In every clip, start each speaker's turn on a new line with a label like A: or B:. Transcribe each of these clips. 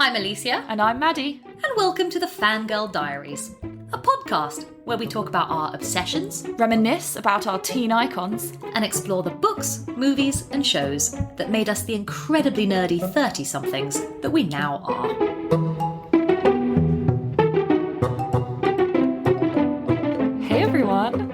A: I'm Alicia.
B: And I'm Maddie.
A: And welcome to the Fangirl Diaries, a podcast where we talk about our obsessions,
B: Reminisce about our teen icons,
A: and explore the books, movies, and shows that made us the incredibly nerdy 30-somethings that we now are.
B: Hey everyone.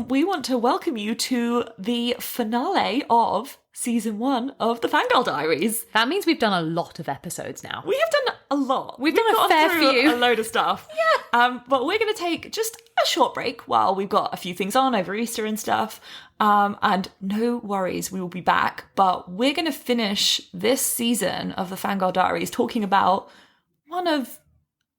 B: We want to welcome you to the finale of season 1 of the Fangirl Diaries.
A: That means we've done a lot of episodes now.
B: We have done a lot.
A: We've done a fair few.
B: A load of stuff.
A: Yeah.
B: But we're going to take just a short break while we've got a few things on over Easter and stuff. And no worries, we will be back. But we're going to finish this season of the Fangirl Diaries talking about one of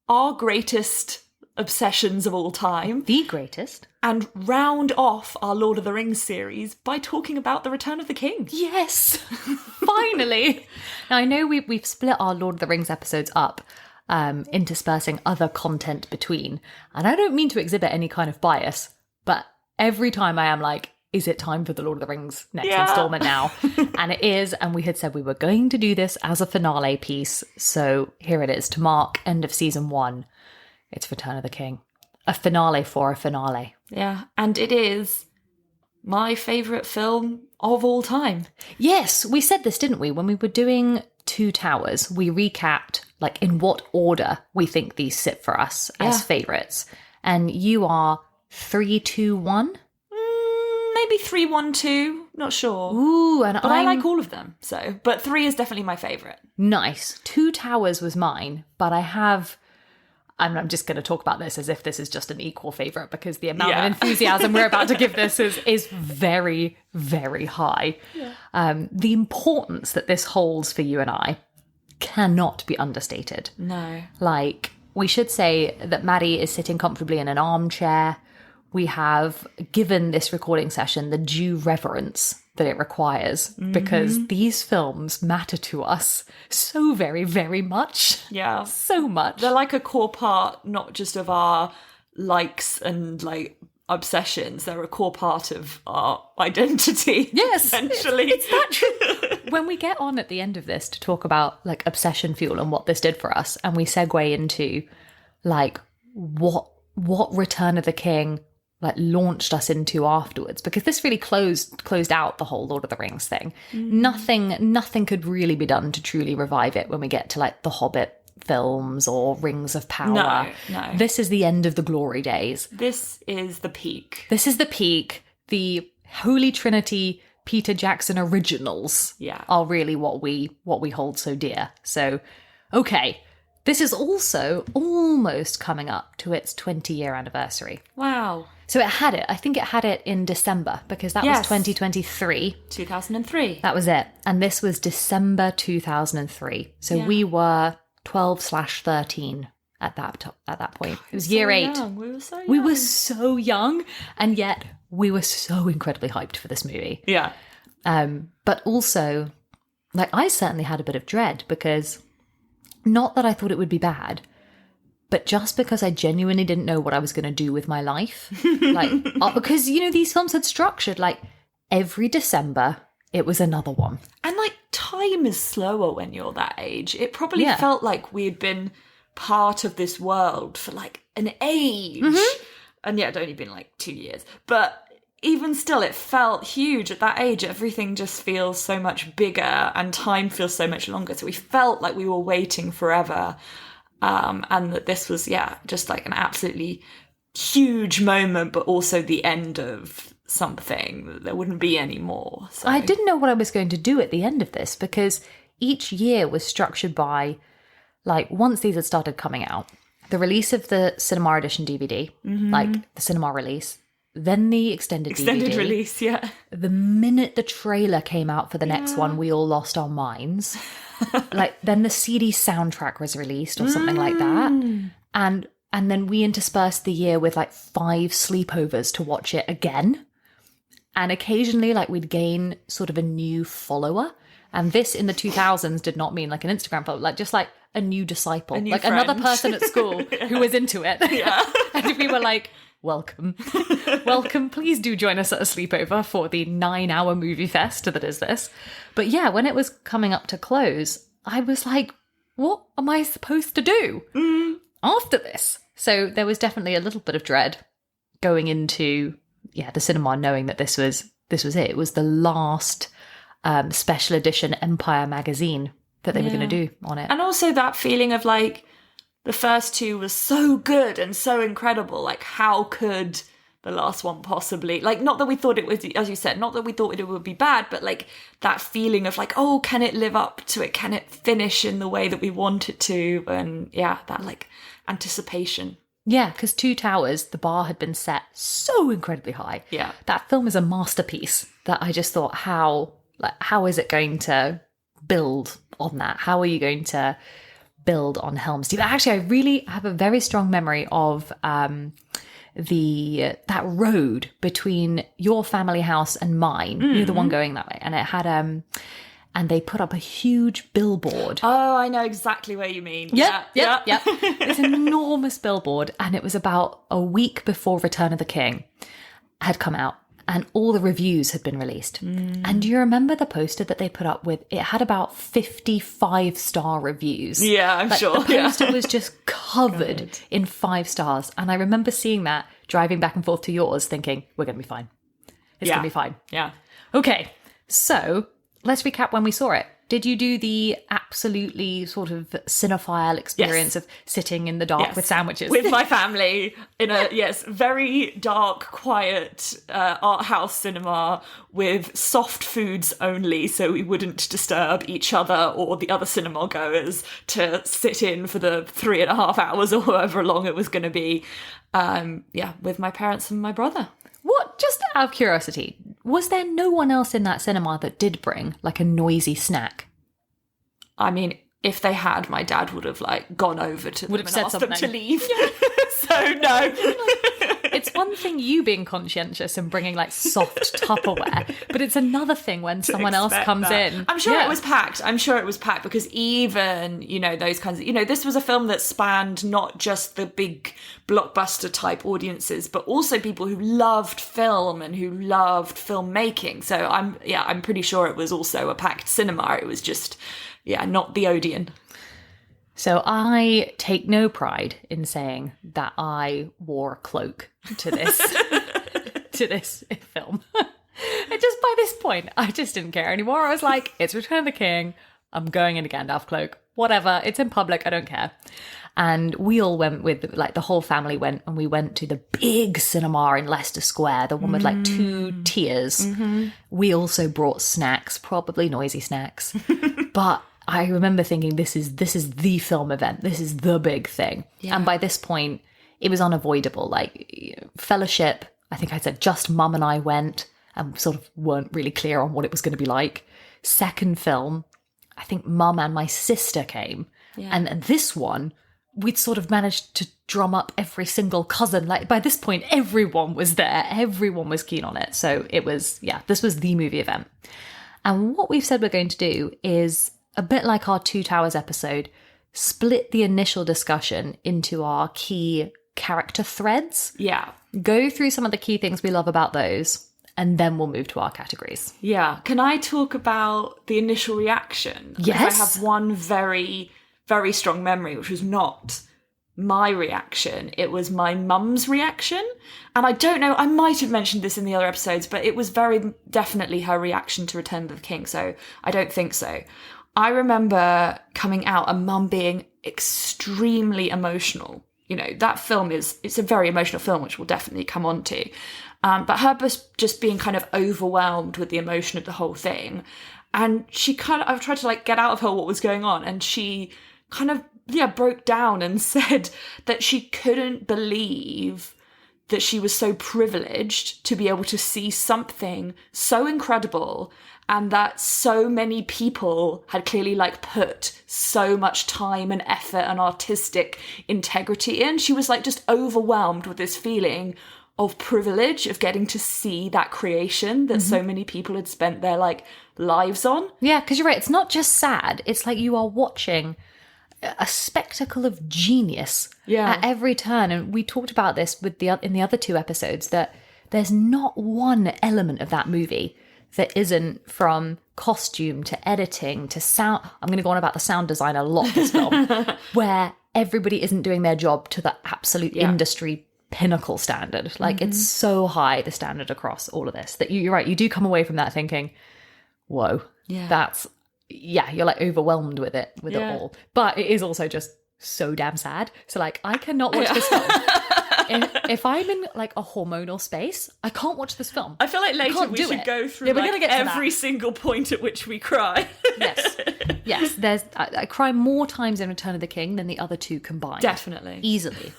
B: our greatest obsessions of all time.
A: The greatest.
B: And round off our Lord of the Rings series by talking about The Return of the King.
A: Yes! Finally! Now, I know we've split our Lord of the Rings episodes up, interspersing other content between. And I don't mean to exhibit any kind of bias, but every time I am like, is it time for the Lord of the Rings next installment now? And it is, and we had said we were going to do this as a finale piece. So here it is, to mark end of season 1. It's Return of the King. A finale for a finale.
B: Yeah, and it is my favourite film of all time.
A: Yes, we said this, didn't we? When we were doing Two Towers, we recapped, like, in what order we think these sit for us as favourites. And you are 3, 2, 1?
B: Maybe 3, 1, 2. Not sure.
A: Ooh, and
B: but I like all of them. So, but 3 is definitely my favourite.
A: Nice. Two Towers was mine, but I'm just going to talk about this as if this is just an equal favourite because the amount of enthusiasm we're about to give this is very, very high. Yeah. The importance that this holds for you and I cannot be understated.
B: No.
A: Like, we should say that Maddie is sitting comfortably in an armchair. We have given this recording session the due reverence that it requires because these films matter to us so very, very much.
B: Yeah.
A: So much.
B: They're like a core part, not just of our likes and like obsessions. They're a core part of our identity.
A: Yes.
B: Essentially.
A: It's that true. When we get on at the end of this to talk about like obsession fuel and what this did for us, and we segue into like what Return of the King like launched us into afterwards, because this really closed out the whole Lord of the Rings thing. Nothing could really be done to truly revive it when we get to like the Hobbit films or Rings of Power.
B: No.
A: This is the end of the glory days.
B: This is the peak.
A: This is the peak. The Holy Trinity Peter Jackson originals are really what we hold so dear. So, okay. This is also almost coming up to its 20-year anniversary.
B: Wow.
A: So I think it had it in December, because that was 2023.
B: 2003.
A: That was it. And this was December 2003. So we were 12/13 at that point. It was year 8.
B: Young. We were so young.
A: We were so young, and yet we were so incredibly hyped for this movie.
B: Yeah.
A: But also, like, I certainly had a bit of dread, because not that I thought it would be bad, but just because I genuinely didn't know what I was going to do with my life. Like, because, you know, these films had structured, like, every December, it was another one.
B: And, like, time is slower when you're that age. It probably felt like we had been part of this world for, like, an age. And yeah, it'd only been, like, 2 years. But even still, it felt huge at that age. Everything just feels so much bigger and time feels so much longer. So we felt like we were waiting forever. And that this was, just like an absolutely huge moment, but also the end of something that there wouldn't be any more. So.
A: I didn't know what I was going to do at the end of this, because each year was structured by, like, once these had started coming out, the release of the cinema edition DVD, like the cinema release, then the extended DVD.
B: Release, yeah.
A: The minute the trailer came out for the next one, we all lost our minds. Like, then the CD soundtrack was released or something like that. And then we interspersed the year with like 5 sleepovers to watch it again. And occasionally, like, we'd gain sort of a new follower. And this in the 2000s did not mean like an Instagram follower, like just like a new disciple,
B: new
A: like
B: friend.
A: Another person at school who was into it.
B: Yeah.
A: And we were like, welcome. Welcome. Please do join us at a sleepover for the 9-hour movie fest that is this. But yeah, when it was coming up to close, I was like, what am I supposed to do after this? So there was definitely a little bit of dread going into the cinema, knowing that this was it. It was the last special edition Empire magazine that they were going to do on it.
B: And also that feeling of like, the first two was so good and so incredible. Like, how could the last one possibly, like, not that we thought it was, as you said, not that we thought it would be bad, but like that feeling of like, oh, can it live up to it? Can it finish in the way that we want it to? And yeah, that like anticipation.
A: Yeah, because Two Towers, the bar had been set so incredibly high.
B: Yeah. That
A: film is a masterpiece that I just thought, how is it going to build on that? How are you going to build on Helm's Deep? Actually, I really have a very strong memory of that road between your family house and mine. You're the one going that way, and it had and they put up a huge billboard.
B: Oh, I know exactly where you mean.
A: Yep. This enormous billboard, and it was about a week before Return of the King had come out, and all the reviews had been released. And do you remember the poster that they put up with? It had about 55-star reviews.
B: Yeah, I'm sure.
A: The poster was just covered in 5 stars. And I remember seeing that, driving back and forth to yours, thinking, we're going to be fine. It's going to be fine.
B: Yeah.
A: Okay, so let's recap when we saw it. Did you do the absolutely sort of cinephile experience of sitting in the dark with sandwiches?
B: With my family in a, very dark, quiet art house cinema with soft foods only, so we wouldn't disturb each other or the other cinema goers to sit in for the 3.5 hours or however long it was going to be. With my parents and my brother.
A: What, just out of curiosity, was there no one else in that cinema that did bring like a noisy snack?
B: I mean, if they had, my dad would have like gone over to them and asked them to leave. So no.
A: It's one thing you being conscientious and bringing like soft Tupperware, but it's another thing when someone else comes in.
B: I'm sure it was packed. Because even, those kinds of, this was a film that spanned not just the big blockbuster type audiences, but also people who loved film and who loved filmmaking. So I'm pretty sure it was also a packed cinema. It was just, not the Odeon.
A: So I take no pride in saying that I wore a cloak to this film. And just by this point, I just didn't care anymore. I was like, it's Return of the King. I'm going in a Gandalf cloak. Whatever. It's in public. I don't care. And we all went with, like, the whole family went, and we went to the big cinema in Leicester Square, the one with like 2 tiers. Mm-hmm. We also brought snacks, probably noisy snacks. But I remember thinking, this is the film event. This is the big thing. Yeah. And by this point, it was unavoidable. Like, Fellowship, I think I said just Mum and I went and sort of weren't really clear on what it was going to be like. Second film, I think Mum and my sister came. Yeah. And this one, we'd sort of managed to drum up every single cousin. Like, by this point, everyone was there. Everyone was keen on it. So it was, this was the movie event. And what we've said we're going to do is, a bit like our Two Towers episode, split the initial discussion into our key character threads. Yeah. Go through some of the key things we love about those, and then we'll move to our categories.
B: Yeah. Can I talk about the initial reaction?
A: Yes.
B: I have one very, very strong memory, which was not my reaction. It was my mum's reaction. And I don't know, I might have mentioned this in the other episodes, but it was very definitely her reaction to Return of the King, so I don't think so. I remember coming out and Mum being extremely emotional. That film it's a very emotional film, which we'll definitely come on to. But her just being kind of overwhelmed with the emotion of the whole thing. And I've tried to like get out of her what was going on. And she kind of, broke down and said that she couldn't believe that she was so privileged to be able to see something so incredible, and that so many people had clearly like put so much time and effort and artistic integrity in. She was like just overwhelmed with this feeling of privilege of getting to see that creation that so many people had spent their like lives on.
A: Yeah, because you're right. It's not just sad. It's like you are watching a spectacle of genius at every turn. And we talked about this in the other 2 episodes, that there's not one element of that movie that isn't from costume to editing to sound. I'm going to go on about the sound design a lot this film, where everybody isn't doing their job to the absolute industry pinnacle standard. Like it's so high, the standard across all of this, that you're right. You do come away from that thinking, whoa, that's, you're like overwhelmed with it all. But it is also just so damn sad. So like, I cannot watch this film. If I'm in like a hormonal space, I can't watch this film.
B: I feel like later we should go through like every single point at which we cry.
A: Yes. I cry more times in Return of the King than the other two combined.
B: Definitely.
A: Easily.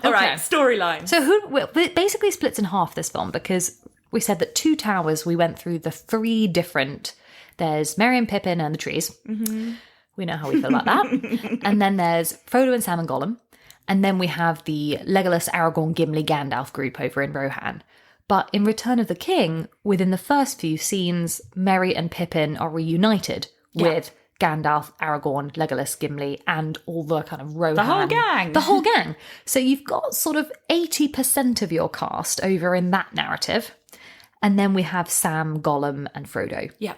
B: All right, storyline.
A: So it basically splits in half, this film, because we said that Two Towers, we went through the three different, there's Merry and Pippin and the trees. Mm-hmm. We know how we feel about that. And then there's Frodo and Sam and Gollum. And then we have the Legolas, Aragorn, Gimli, Gandalf group over in Rohan. But in Return of the King, within the first few scenes, Merry and Pippin are reunited with Gandalf, Aragorn, Legolas, Gimli, and all the kind of Rohan.
B: The whole gang.
A: The whole gang. So you've got sort of 80% of your cast over in that narrative. And then we have Sam, Gollum, and Frodo.
B: Yeah.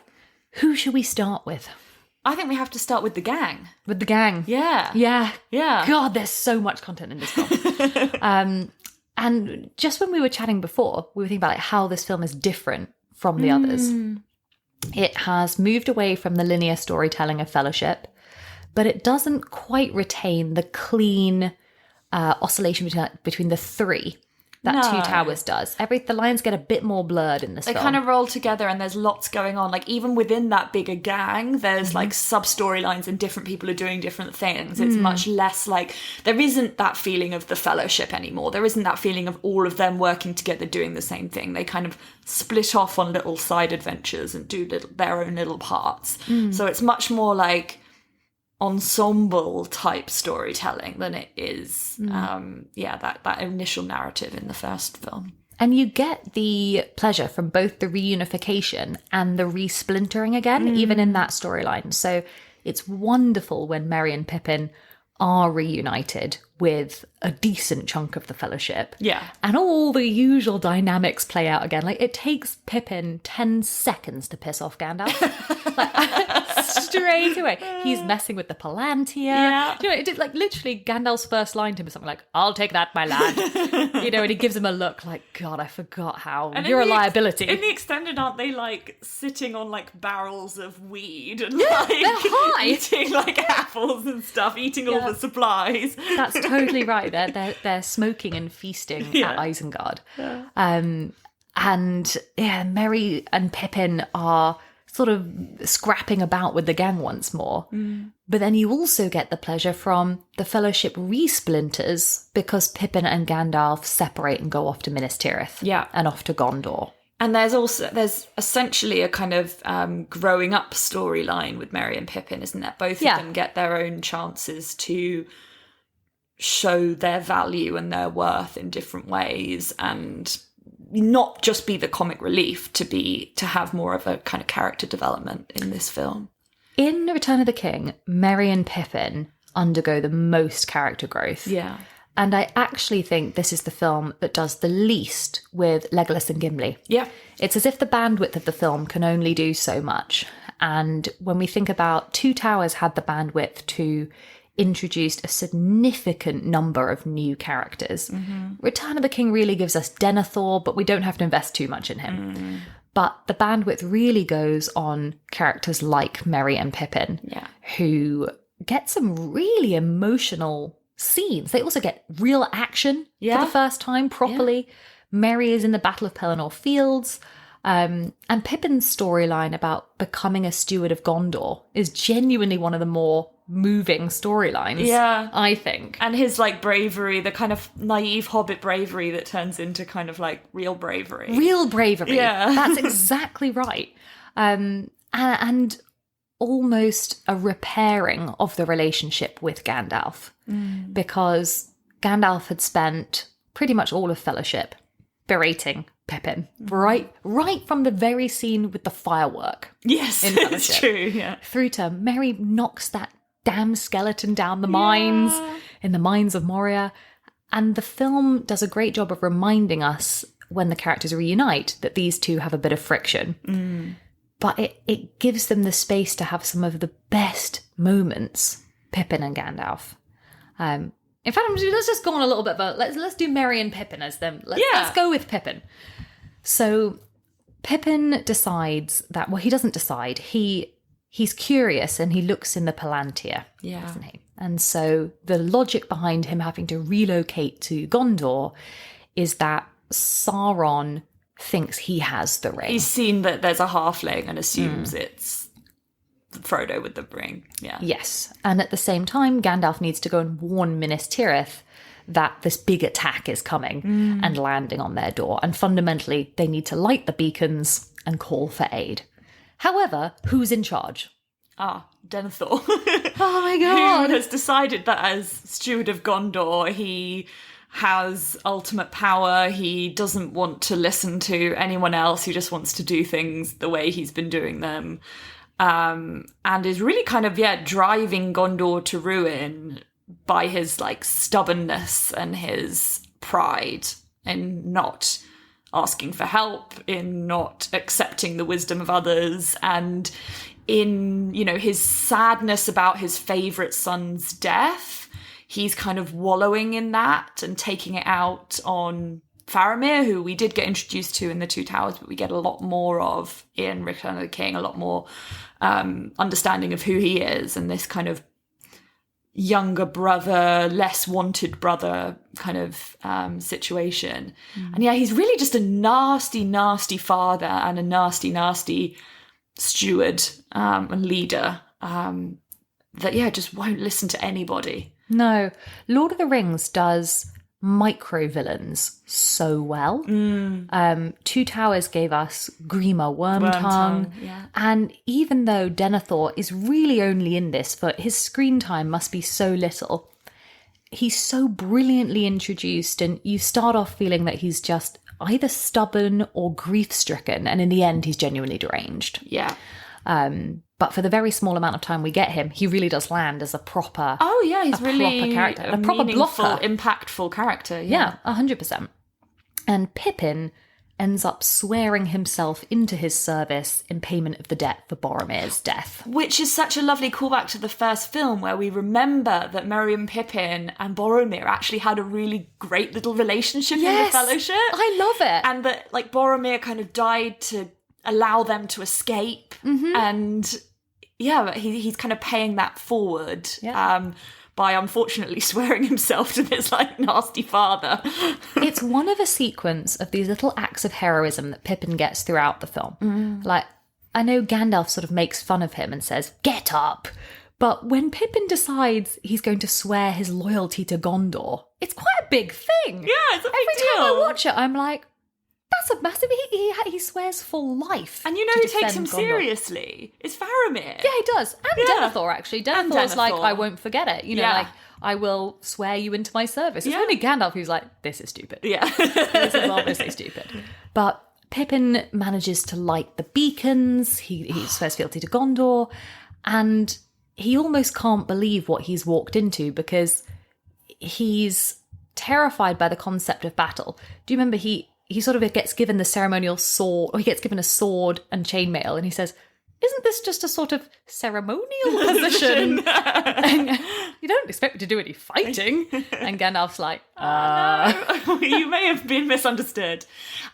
A: Who should we start with?
B: I think we have to start with the gang.
A: With the gang.
B: Yeah.
A: God, there's so much content in this film. And just when we were chatting before, we were thinking about like how this film is different from the others. It has moved away from the linear storytelling of Fellowship, but it doesn't quite retain the clean oscillation between the three that Two Towers does. The lines get a bit more blurred in this film.
B: They kind of roll together and there's lots going on. Like even within that bigger gang, there's like sub-storylines and different people are doing different things. It's much less like, there isn't that feeling of the Fellowship anymore. There isn't that feeling of all of them working together doing the same thing. They kind of split off on little side adventures and do their own little parts. So it's much more like ensemble type storytelling than it is that initial narrative in the first film.
A: And you get the pleasure from both the reunification and the resplintering again, even in that storyline. So it's wonderful when Merry and Pippin are reunited with a decent chunk of the Fellowship.
B: Yeah.
A: And all the usual dynamics play out again. Like, it takes Pippin 10 seconds to piss off Gandalf. Straight away. He's messing with the Palantir.
B: Yeah.
A: You know, it did, like, literally, Gandalf's first line to him is something like, "I'll take that, my lad." You know, and he gives him a look like, God, I forgot how. And you're a liability.
B: In the extended, aren't they, like, sitting on, like, barrels of weed and,
A: they're
B: like,
A: high.
B: eating, like, apples and stuff, eating all the supplies.
A: That's totally right. They're smoking and feasting at Isengard. Yeah. And Merry and Pippin are sort of scrapping about with the gang once more. But then you also get the pleasure from the Fellowship resplinters because Pippin and Gandalf separate and go off to Minas Tirith.
B: Yeah.
A: And off to Gondor.
B: And there's essentially a kind of growing up storyline with Merry and Pippin, isn't there? Both of them get their own chances to show their value and their worth in different ways and not just be the comic relief, to have more of a kind of character development in this film.
A: In Return of the King, Merry and Pippin undergo the most character growth.
B: Yeah.
A: And I actually think this is the film that does the least with Legolas and Gimli.
B: Yeah.
A: It's as if the bandwidth of the film can only do so much. And when we think about Two Towers had the bandwidth to introduce a significant number of new characters. Return of the King really gives us Denethor, but we don't have to invest too much in him. But the bandwidth really goes on characters like Merry and Pippin, who get some really emotional scenes. They also get real action for the first time properly. Merry is in the Battle of Pelennor Fields. And Pippin's storyline about becoming a steward of Gondor is genuinely one of the more moving storylines, I think.
B: And his, like, bravery, the kind of naive hobbit bravery that turns into kind of, like, real bravery.
A: Real bravery.
B: Yeah.
A: That's exactly right. And almost a repairing of the relationship with Gandalf. Because Gandalf had spent pretty much all of Fellowship berating Pippin, right from the very scene with the firework.
B: Yes,
A: in
B: it's true, yeah.
A: Through to Merry knocks that damn skeleton down the mines, in the mines of Moria. And the film does a great job of reminding us when the characters reunite that these two have a bit of friction. but it gives them the space to have some of the best moments, Pippin and Gandalf. In fact, let's just go on a little bit, but let's do Merry and Pippin as them. Let's go with Pippin. So Pippin decides that, well, he doesn't decide. He's curious and he looks in the Palantir, doesn't he? And so the logic behind him having to relocate to Gondor is that Sauron thinks he has the ring.
B: He's seen that there's a halfling and assumes it's Frodo with the ring. Yeah.
A: Yes. And at the same time, Gandalf needs to go and warn Minas Tirith that this big attack is coming and landing on their door. And fundamentally, they need to light the beacons and call for aid. However, who's in charge?
B: Denethor.
A: Oh my god.
B: Who has decided that as steward of Gondor, he has ultimate power. He doesn't want to listen to anyone else. He just wants to do things the way he's been doing them. And is really kind of, driving Gondor to ruin by his, like, stubbornness and his pride in not asking for help, in not accepting the wisdom of others, and in, his sadness about his favourite son's death. He's kind of wallowing in that and taking it out on Faramir, who we did get introduced to in The Two Towers, but we get a lot more of in Return of the King, a lot more understanding of who he is, and this kind of younger brother, less wanted brother kind of situation. And he's really just a nasty, nasty father and a nasty, nasty steward and leader that, just won't listen to anybody.
A: No. Lord of the Rings does micro-villains so well. Two Towers gave us Grima Wormtongue. And even though Denethor is really only in this for his screen time must be so little, he's so brilliantly introduced, and you start off feeling that he's just either stubborn or grief-stricken, and in the end he's genuinely deranged.
B: Yeah.
A: But for the very small amount of time we get him, he really does land as a proper
B: he's really
A: proper character, a proper blocker,
B: impactful character.
A: Yeah, 100%. And Pippin ends up swearing himself into his service in payment of the debt for Boromir's death.
B: Which is such a lovely callback to the first film, where we remember that Merry and Pippin and Boromir actually had a really great little relationship in the Fellowship.
A: I love it.
B: And that, like, Boromir kind of died to allow them to escape. And he's kind of paying that forward by unfortunately swearing himself to this, like, nasty father.
A: It's one of a sequence of these little acts of heroism that Pippin gets throughout the film. Like, I know Gandalf sort of makes fun of him and says, "Get up!" But when Pippin decides he's going to swear his loyalty to Gondor, it's quite a big thing.
B: Yeah, it's a big deal.
A: Every time I watch it, I'm like, that's a massive... He swears for life.
B: And you know who takes him seriously? It's Faramir.
A: Yeah, he does. And Denethor, actually. Denethor's like, I won't forget it. Like, I will swear you into my service. It's only Gandalf who's like, this is stupid.
B: Yeah.
A: This is obviously stupid. But Pippin manages to light the beacons. He swears fealty to Gondor. And he almost can't believe what he's walked into, because he's terrified by the concept of battle. Do you remember he sort of gets given the ceremonial sword, or he gets given a sword and chainmail, and he says, "Isn't this just a sort of ceremonial position? And you don't expect me to do any fighting." And Gandalf's like,
B: No. You may have been misunderstood.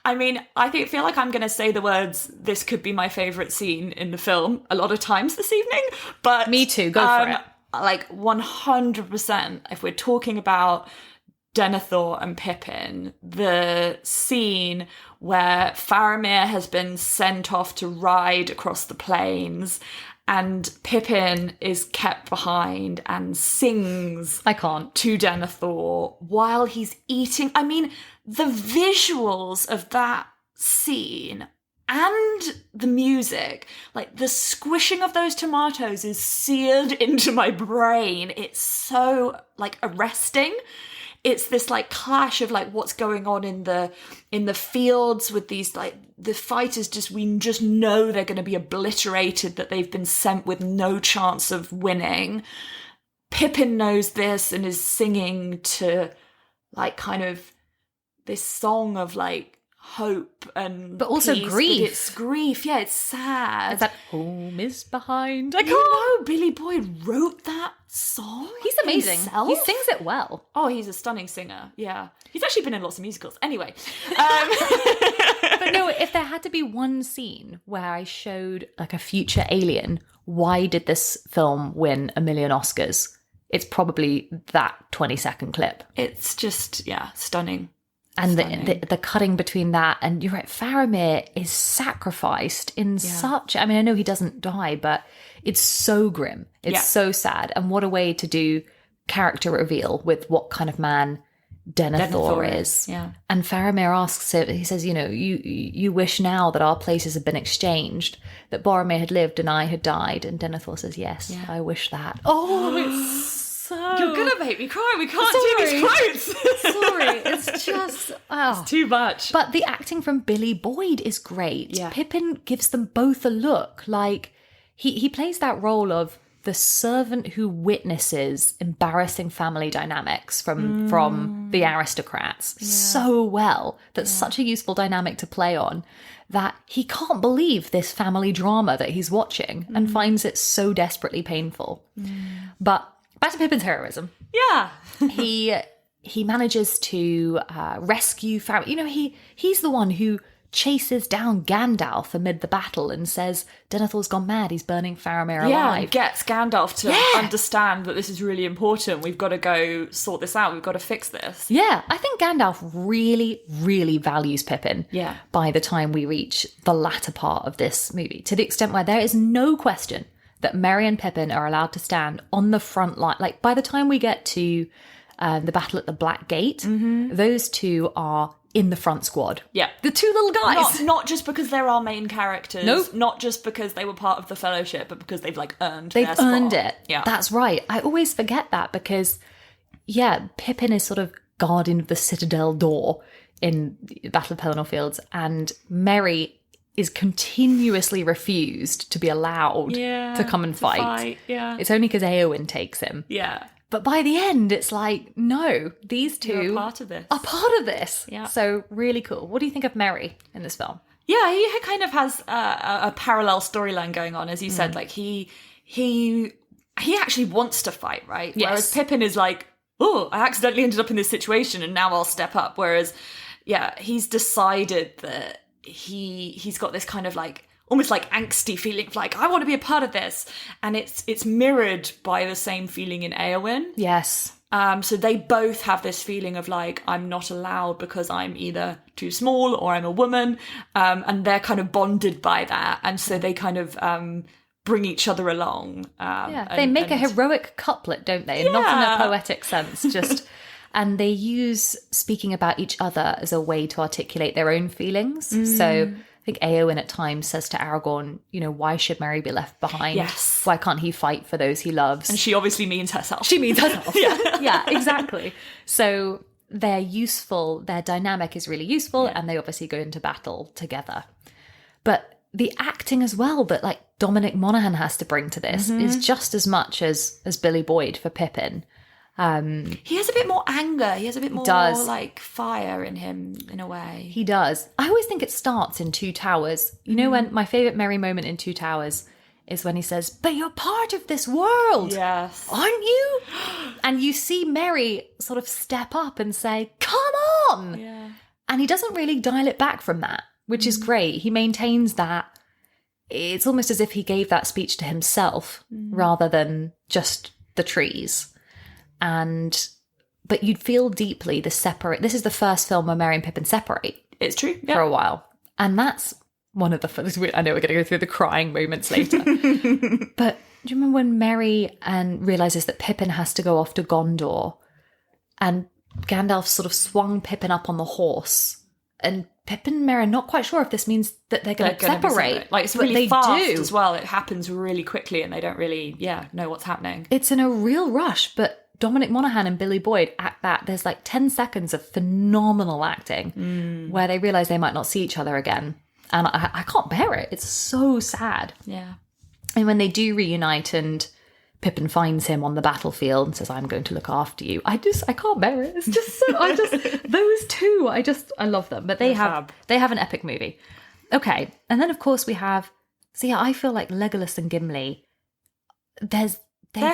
B: I mean, I feel like I'm going to say the words, "This could be my favourite scene in the film," a lot of times this evening. But
A: me too, go for it.
B: Like, 100%, if we're talking about Denethor and Pippin, the scene where Faramir has been sent off to ride across the plains and Pippin is kept behind and sings to Denethor while he's eating. I mean, the visuals of that scene and the music, like the squishing of those tomatoes is seared into my brain. It's so, like, arresting. It's this, like, clash of, like, what's going on in the fields with these, like, the fighters we just know they're going to be obliterated, that they've been sent with no chance of winning. Pippin knows this and is singing to, like, kind of this song of, like, hope and
A: but also
B: peace,
A: grief.
B: but it's grief. Yeah, it's sad.
A: It's that home is behind.
B: You know, Billy Boyd wrote that song.
A: He's amazing.
B: Himself?
A: He sings it well.
B: Oh, he's a stunning singer. Yeah, he's actually been in lots of musicals. Anyway,
A: but no, if there had to be one scene where I showed like a future alien, why did this film win a million Oscars? It's probably that 20-second clip.
B: It's just, stunning.
A: And the cutting between that, and you're right, Faramir is sacrificed in such... I mean, I know he doesn't die, but it's so grim. It's so sad. And what a way to do character reveal with what kind of man Denethor is.
B: Yeah.
A: And Faramir asks it, he says, you wish now that our places had been exchanged, that Boromir had lived and I had died. And Denethor says, yes, I wish that. Oh, it's so...
B: You're going to make me cry. We can't do these quotes.
A: Sorry, it's just... Oh.
B: It's too much.
A: But the acting from Billy Boyd is great.
B: Yeah.
A: Pippin gives them both a look. Like, he plays that role of the servant who witnesses embarrassing family dynamics from the aristocrats so well. That's such a useful dynamic to play on, that he can't believe this family drama that he's watching and finds it so desperately painful. But back to Pippin's heroism.
B: Yeah.
A: He manages to rescue Faramir. He's the one who chases down Gandalf amid the battle and says, Denethor's gone mad, he's burning Faramir alive.
B: Yeah, and gets Gandalf to understand that this is really important. We've got to go sort this out. We've got to fix this.
A: Yeah, I think Gandalf really, really values Pippin by the time we reach the latter part of this movie, to the extent where there is no question that Merry and Pippin are allowed to stand on the front line. Like, by the time we get to the battle at the Black Gate, those two are in the front squad.
B: Yeah.
A: The two little guys.
B: Not just because they're our main characters.
A: Nope.
B: Not just because they were part of the Fellowship, but because they've, earned
A: They've
B: their spot.
A: earned it.
B: Yeah.
A: That's right. I always forget that because, Pippin is sort of guardian of the Citadel door in Battle of Pelennor Fields, and Merry is continuously refused to be allowed to come and fight.
B: Yeah.
A: It's only because Éowyn takes him.
B: Yeah.
A: But by the end, it's like, no, these two
B: are part of this.
A: Yeah. So really cool. What do you think of Merry in this film?
B: Yeah, he kind of has a parallel storyline going on, as you said. Like he actually wants to fight, right?
A: Yes.
B: Whereas Pippin is like, oh, I accidentally ended up in this situation, and now I'll step up. Whereas, he's decided that he's got this kind of almost angsty feeling of I want to be a part of this, and it's mirrored by the same feeling in Éowyn.
A: Yes.
B: So they both have this feeling of I'm not allowed because I'm either too small or I'm a woman, and they're kind of bonded by that, and so they kind of bring each other along.
A: They make a heroic couplet, don't they? Not in a poetic sense, just. And they use speaking about each other as a way to articulate their own feelings. So I think Éowyn at times says to Aragorn, why should Merry be left behind?
B: Yes.
A: Why can't he fight for those he loves?
B: And she obviously means herself.
A: She means herself. Yeah, exactly. So they're useful. Their dynamic is really useful, and they obviously go into battle together. But the acting as well that Dominic Monaghan has to bring to this is just as much as Billy Boyd for Pippin.
B: He has a bit more anger. He has a bit more fire in him in a way.
A: He does. I always think it starts in Two Towers. When my favourite Merry moment in Two Towers is when he says, but you're part of this world.
B: Yes.
A: Aren't you? And you see Merry sort of step up and say, come on.
B: Yeah.
A: And he doesn't really dial it back from that, which is great. He maintains that. It's almost as if he gave that speech to himself rather than just the trees. But you'd feel deeply this is the first film where Merry and Pippin separate.
B: It's true.
A: For a while. And that's one of the, I know we're going to go through the crying moments later. But do you remember when Merry realises that Pippin has to go off to Gondor, and Gandalf sort of swung Pippin up on the horse, and Pippin and Merry are not quite sure if this means that they're going to separate.
B: It's really fast as well. It happens really quickly and they don't really, know what's happening.
A: It's in a real rush, but Dominic Monaghan and Billy Boyd act that. There's 10 seconds of phenomenal acting where they realise they might not see each other again. And I can't bear it. It's so sad.
B: Yeah.
A: And when they do reunite and Pippin finds him on the battlefield and says, I'm going to look after you. I can't bear it. It's just so, those two, I love them. But they have an epic movie. Okay. And then, of course, we have, I feel like Legolas and Gimli, they're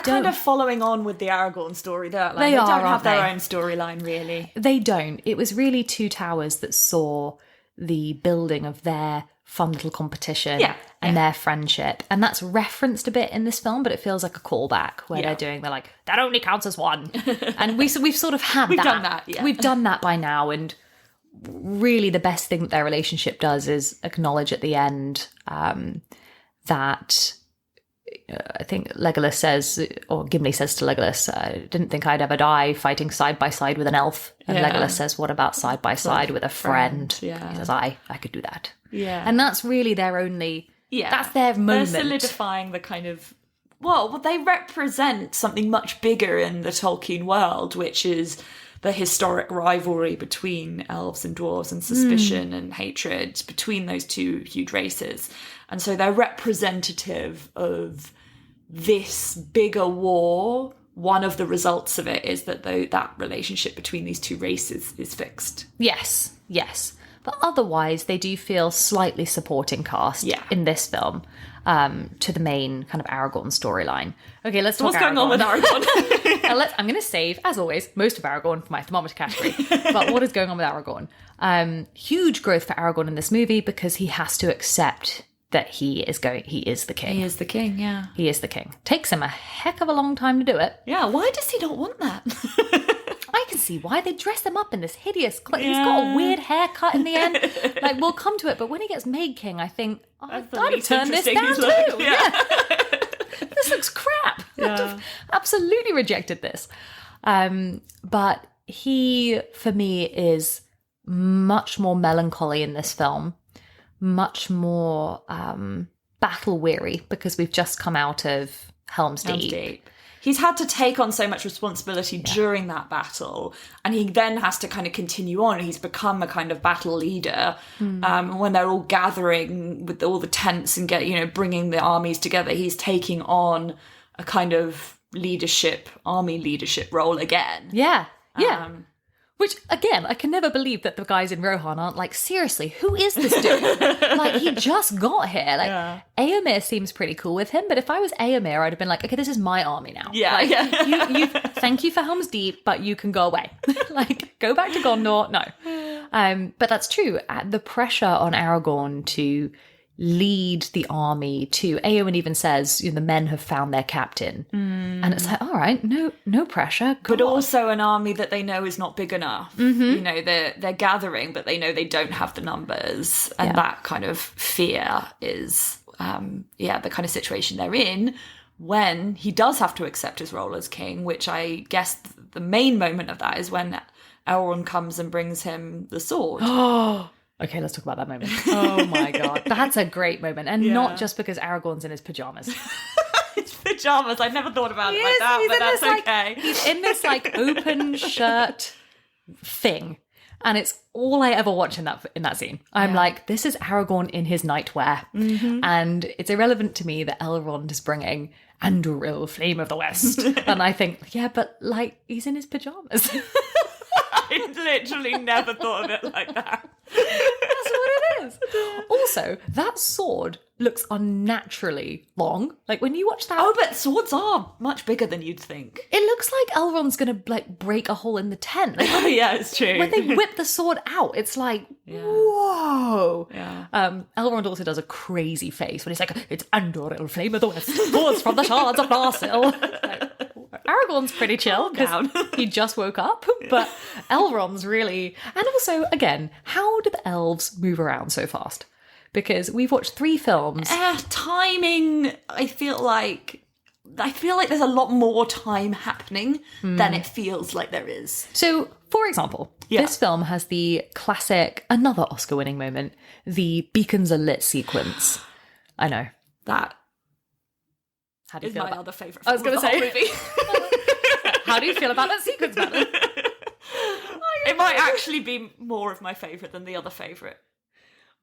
B: kind of following on with the Aragorn story, don't they? They don't have their own storyline, really.
A: They don't. It was really Two Towers that saw the building of their fun little competition and their friendship. And that's referenced a bit in this film, but it feels like a callback where they're like, that only counts as one. And we've sort of had
B: we've done that,
A: We've done that by now. And really the best thing that their relationship does is acknowledge at the end that... I think Legolas says, or Gimli says to Legolas, I didn't think I'd ever die fighting side by side with an elf. And Legolas says, what about side by side with a friend?
B: Yeah.
A: He says, I could do that.
B: Yeah.
A: And that's really their only, that's their moment.
B: They're solidifying the kind of, well, they represent something much bigger in the Tolkien world, which is the historic rivalry between elves and dwarves and suspicion and hatred between those two huge races. And so they're representative of this bigger war. One of the results of it is that that relationship between these two races is fixed.
A: Yes. But otherwise, they do feel slightly supporting cast in this film to the main kind of Aragorn storyline. Okay, let's talk
B: What's going on with Aragorn?
A: I'm going to save, as always, most of Aragorn for my thermometer category. But what is going on with Aragorn? Huge growth for Aragorn in this movie because he has to accept that he is the king.
B: He is the king, yeah.
A: He is the king. Takes him a heck of a long time to do it.
B: Yeah, why does he not want that?
A: I can see why. They dress him up in this hideous clothes. He's got a weird haircut in the end. Like, we'll come to it, but when he gets made king, I think, I'd have turned this down too. Yeah. This looks crap. Yeah. I'd have absolutely rejected this. But he, for me, is much more melancholy in this film. Much more battle weary because we've just come out of Helm's Deep.
B: He's had to take on so much responsibility during that battle, and he then has to kind of continue on. He's become a kind of battle leader. When they're all gathering with all the tents and bringing the armies together, he's taking on a kind of army leadership role again.
A: Yeah. Which, again, I can never believe that the guys in Rohan aren't like, seriously, who is this dude? Like, he just got here. Like, Éomer seems pretty cool with him, but if I was Éomer, I'd have been like, okay, this is my army now.
B: Yeah.
A: Like, thank you for Helm's Deep, but you can go away. Like, go back to Gondor. No. But that's true. The pressure on Aragorn to lead the army to Éomer even says the men have found their captain, and it's like, all right, no pressure,
B: but also an army that they know is not big enough. They're gathering, but they know they don't have the numbers, and that kind of fear is the kind of situation they're in when he does have to accept his role as king, which I guess the main moment of that is when Elrond comes and brings him the sword.
A: Okay, let's talk about that moment. Oh my god, that's a great moment, and not just because Aragorn's in his pajamas.
B: His pajamas. I never thought about it like that, but that's okay.
A: He's in this open shirt thing, and it's all I ever watch in that scene. I'm like, this is Aragorn in his nightwear, and it's irrelevant to me that Elrond is bringing Andúril, Flame of the West, and I think, but he's in his pajamas.
B: I literally never thought of it like that.
A: That's what it is. Also, that sword looks unnaturally long. Like, when you watch that...
B: Oh, but swords are much bigger than you'd think.
A: It looks like Elrond's going to, break a hole in the tent. Like,
B: yeah, it's true.
A: When they whip the sword out, it's like, whoa. Yeah. Elrond also does a crazy face when he's like, it's Andúril, Flame of the West, swords from the shards of Narsil. Aragorn's pretty chill because he just woke up, but Elrond's really... And also, again, how do the elves move around so fast? Because we've watched 3 films.
B: Timing, I feel like there's a lot more time happening than it feels like there is.
A: So, for example, this film has the classic, another Oscar-winning moment, the beacons are lit sequence. I know.
B: That
A: How do you
B: is
A: feel
B: my
A: about
B: other favourite
A: I was going to say.
B: movie.
A: How do you feel about that sequence, Madeline?
B: It might actually be more of my favourite than the other favourite.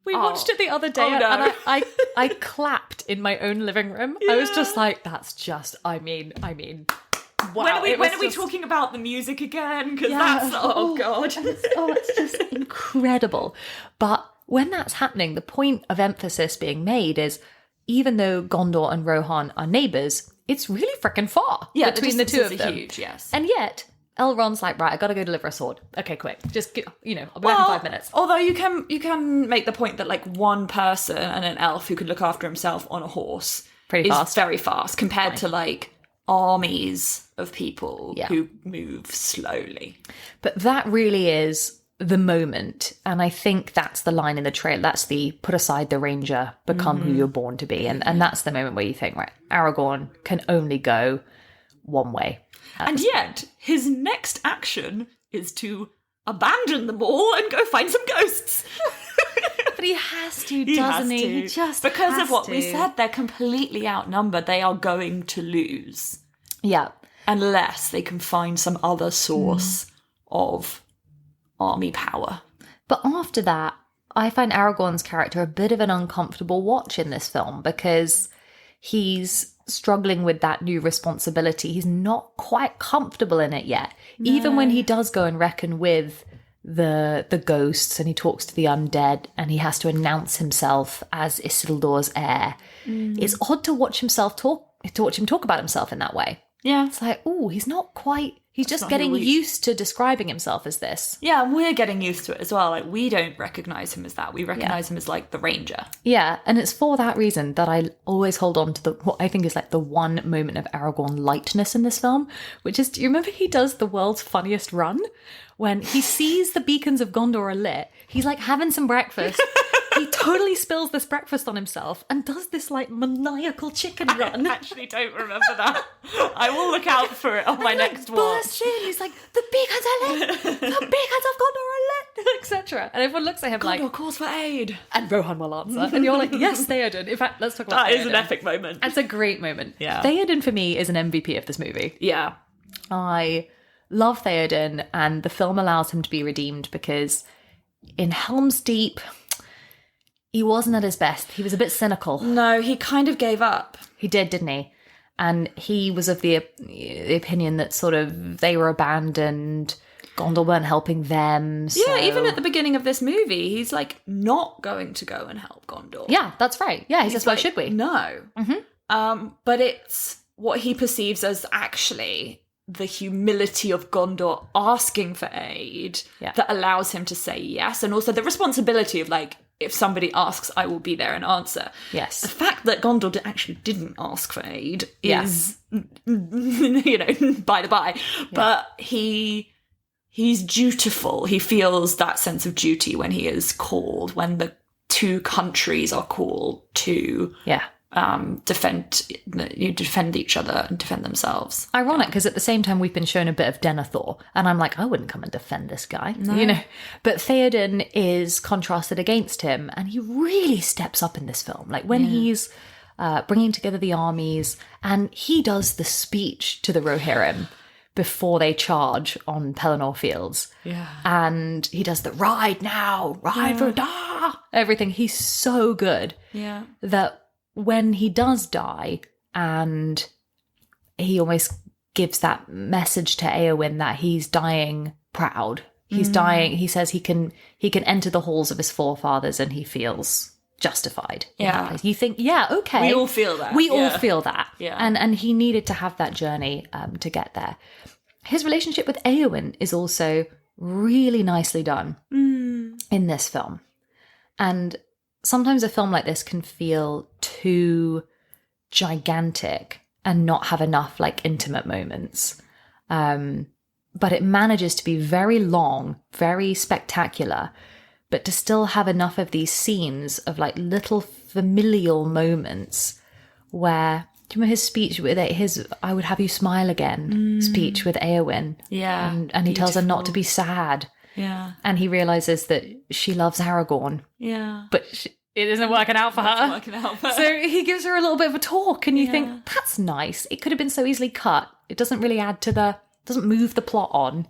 A: We watched it the other day,
B: Oh, no.
A: and I clapped in my own living room. I was just like, that's just, I mean, wow.
B: When are we talking about the music again? Because
A: Yeah.
B: that's, oh God.
A: It's just incredible. But when that's happening, the point of emphasis being made is, even though Gondor and Rohan are neighbours, it's really freaking far between the two of them.
B: Huge, yes.
A: And yet, Elrond's like, right, I gotta go deliver a sword. Okay, quick. Just, I'll be back in 5 minutes.
B: Although you can make the point that like one person and an elf who could look after himself on a horse is very fast compared to like armies of people who move slowly.
A: But that really is the moment, and I think that's the line in the trailer. That's the put aside the ranger, become who you're born to be, and that's the moment where you think, right, Aragorn can only go one way.
B: And yet, his next action is to abandon them all and go find some ghosts.
A: But he has to, doesn't he? He just
B: because
A: has
B: of what
A: to.
B: we said, they're completely outnumbered. They are going to lose.
A: Yeah.
B: Unless they can find some other source of army power.
A: But after that, I find Aragorn's character a bit of an uncomfortable watch in this film because he's struggling with that new responsibility. He's not quite comfortable in it yet. No. Even when he does go and reckon with the ghosts and he talks to the undead and he has to announce himself as Isildur's heir, it's odd to watch him talk about himself in that way.
B: Yeah.
A: It's like, oh, he's not quite... He's just getting used to describing himself as this.
B: Yeah, and we're getting used to it as well. Like, we don't recognise him as that. We recognise him as, like, the ranger.
A: Yeah, and it's for that reason that I always hold on to what I think is, like, the one moment of Aragorn lightness in this film, which is, do you remember he does the world's funniest run? When he sees the beacons of Gondor are lit, he's, like, having some breakfast. He totally spills this breakfast on himself and does this, like, maniacal chicken run.
B: I actually don't remember that. I will look out for it on my next watch.
A: He's like, the beacons are lit! The beacons of Gondor are lit! Etc. And everyone looks at him like...
B: Gondor calls for aid.
A: And Rohan will answer. And you're like, yes, Theoden. In fact, let's talk about
B: That
A: Theoden.
B: is an epic moment.
A: It's a great moment.
B: Yeah.
A: Theoden, for me, is an MVP of this movie.
B: Yeah.
A: I love Theoden, and the film allows him to be redeemed because in Helm's Deep... he wasn't at his best. He was a bit cynical.
B: No, he kind of gave up.
A: He did, didn't he? And he was of the opinion that sort of they were abandoned, Gondor weren't helping them. So...
B: yeah, even at the beginning of this movie, he's like not going to go and help Gondor.
A: Yeah, that's right. Yeah, he says, why should we?
B: No. But it's what he perceives as actually the humility of Gondor asking for aid that allows him to say yes. And also the responsibility of like, if somebody asks, I will be there and answer.
A: Yes.
B: The fact that Gondor actually didn't ask for aid is, by the by. Yeah. But he's dutiful. He feels that sense of duty when he is called, when the two countries are called to defend each other and defend themselves.
A: Ironic, because at the same time we've been shown a bit of Denethor, and I'm like, I wouldn't come and defend this guy, But Theoden is contrasted against him, and he really steps up in this film. Like when he's bringing together the armies, and he does the speech to the Rohirrim before they charge on Pelennor Fields. Yeah. And he does the ride now, ride for da, everything. He's so good. Yeah. That when he does die, and he almost gives that message to Éowyn that he's dying proud. He's dying. He says he can enter the halls of his forefathers, and he feels justified.
B: Yeah,
A: you think, okay,
B: we all feel that.
A: We all feel that.
B: Yeah,
A: and he needed to have that journey to get there. His relationship with Éowyn is also really nicely done in this film, and sometimes a film like this can feel too gigantic and not have enough like intimate moments. But it manages to be very long, very spectacular, but to still have enough of these scenes of like little familial moments where, do you remember his speech with his I would have you smile again speech with Éowyn?
B: Yeah.
A: And he tells her not to be sad.
B: Yeah.
A: And he realises that she loves Aragorn.
B: Yeah.
A: But it isn't working out for her.
B: Working out for her.
A: So he gives her a little bit of a talk, and you think, that's nice. It could have been so easily cut. It doesn't really add to doesn't move the plot on,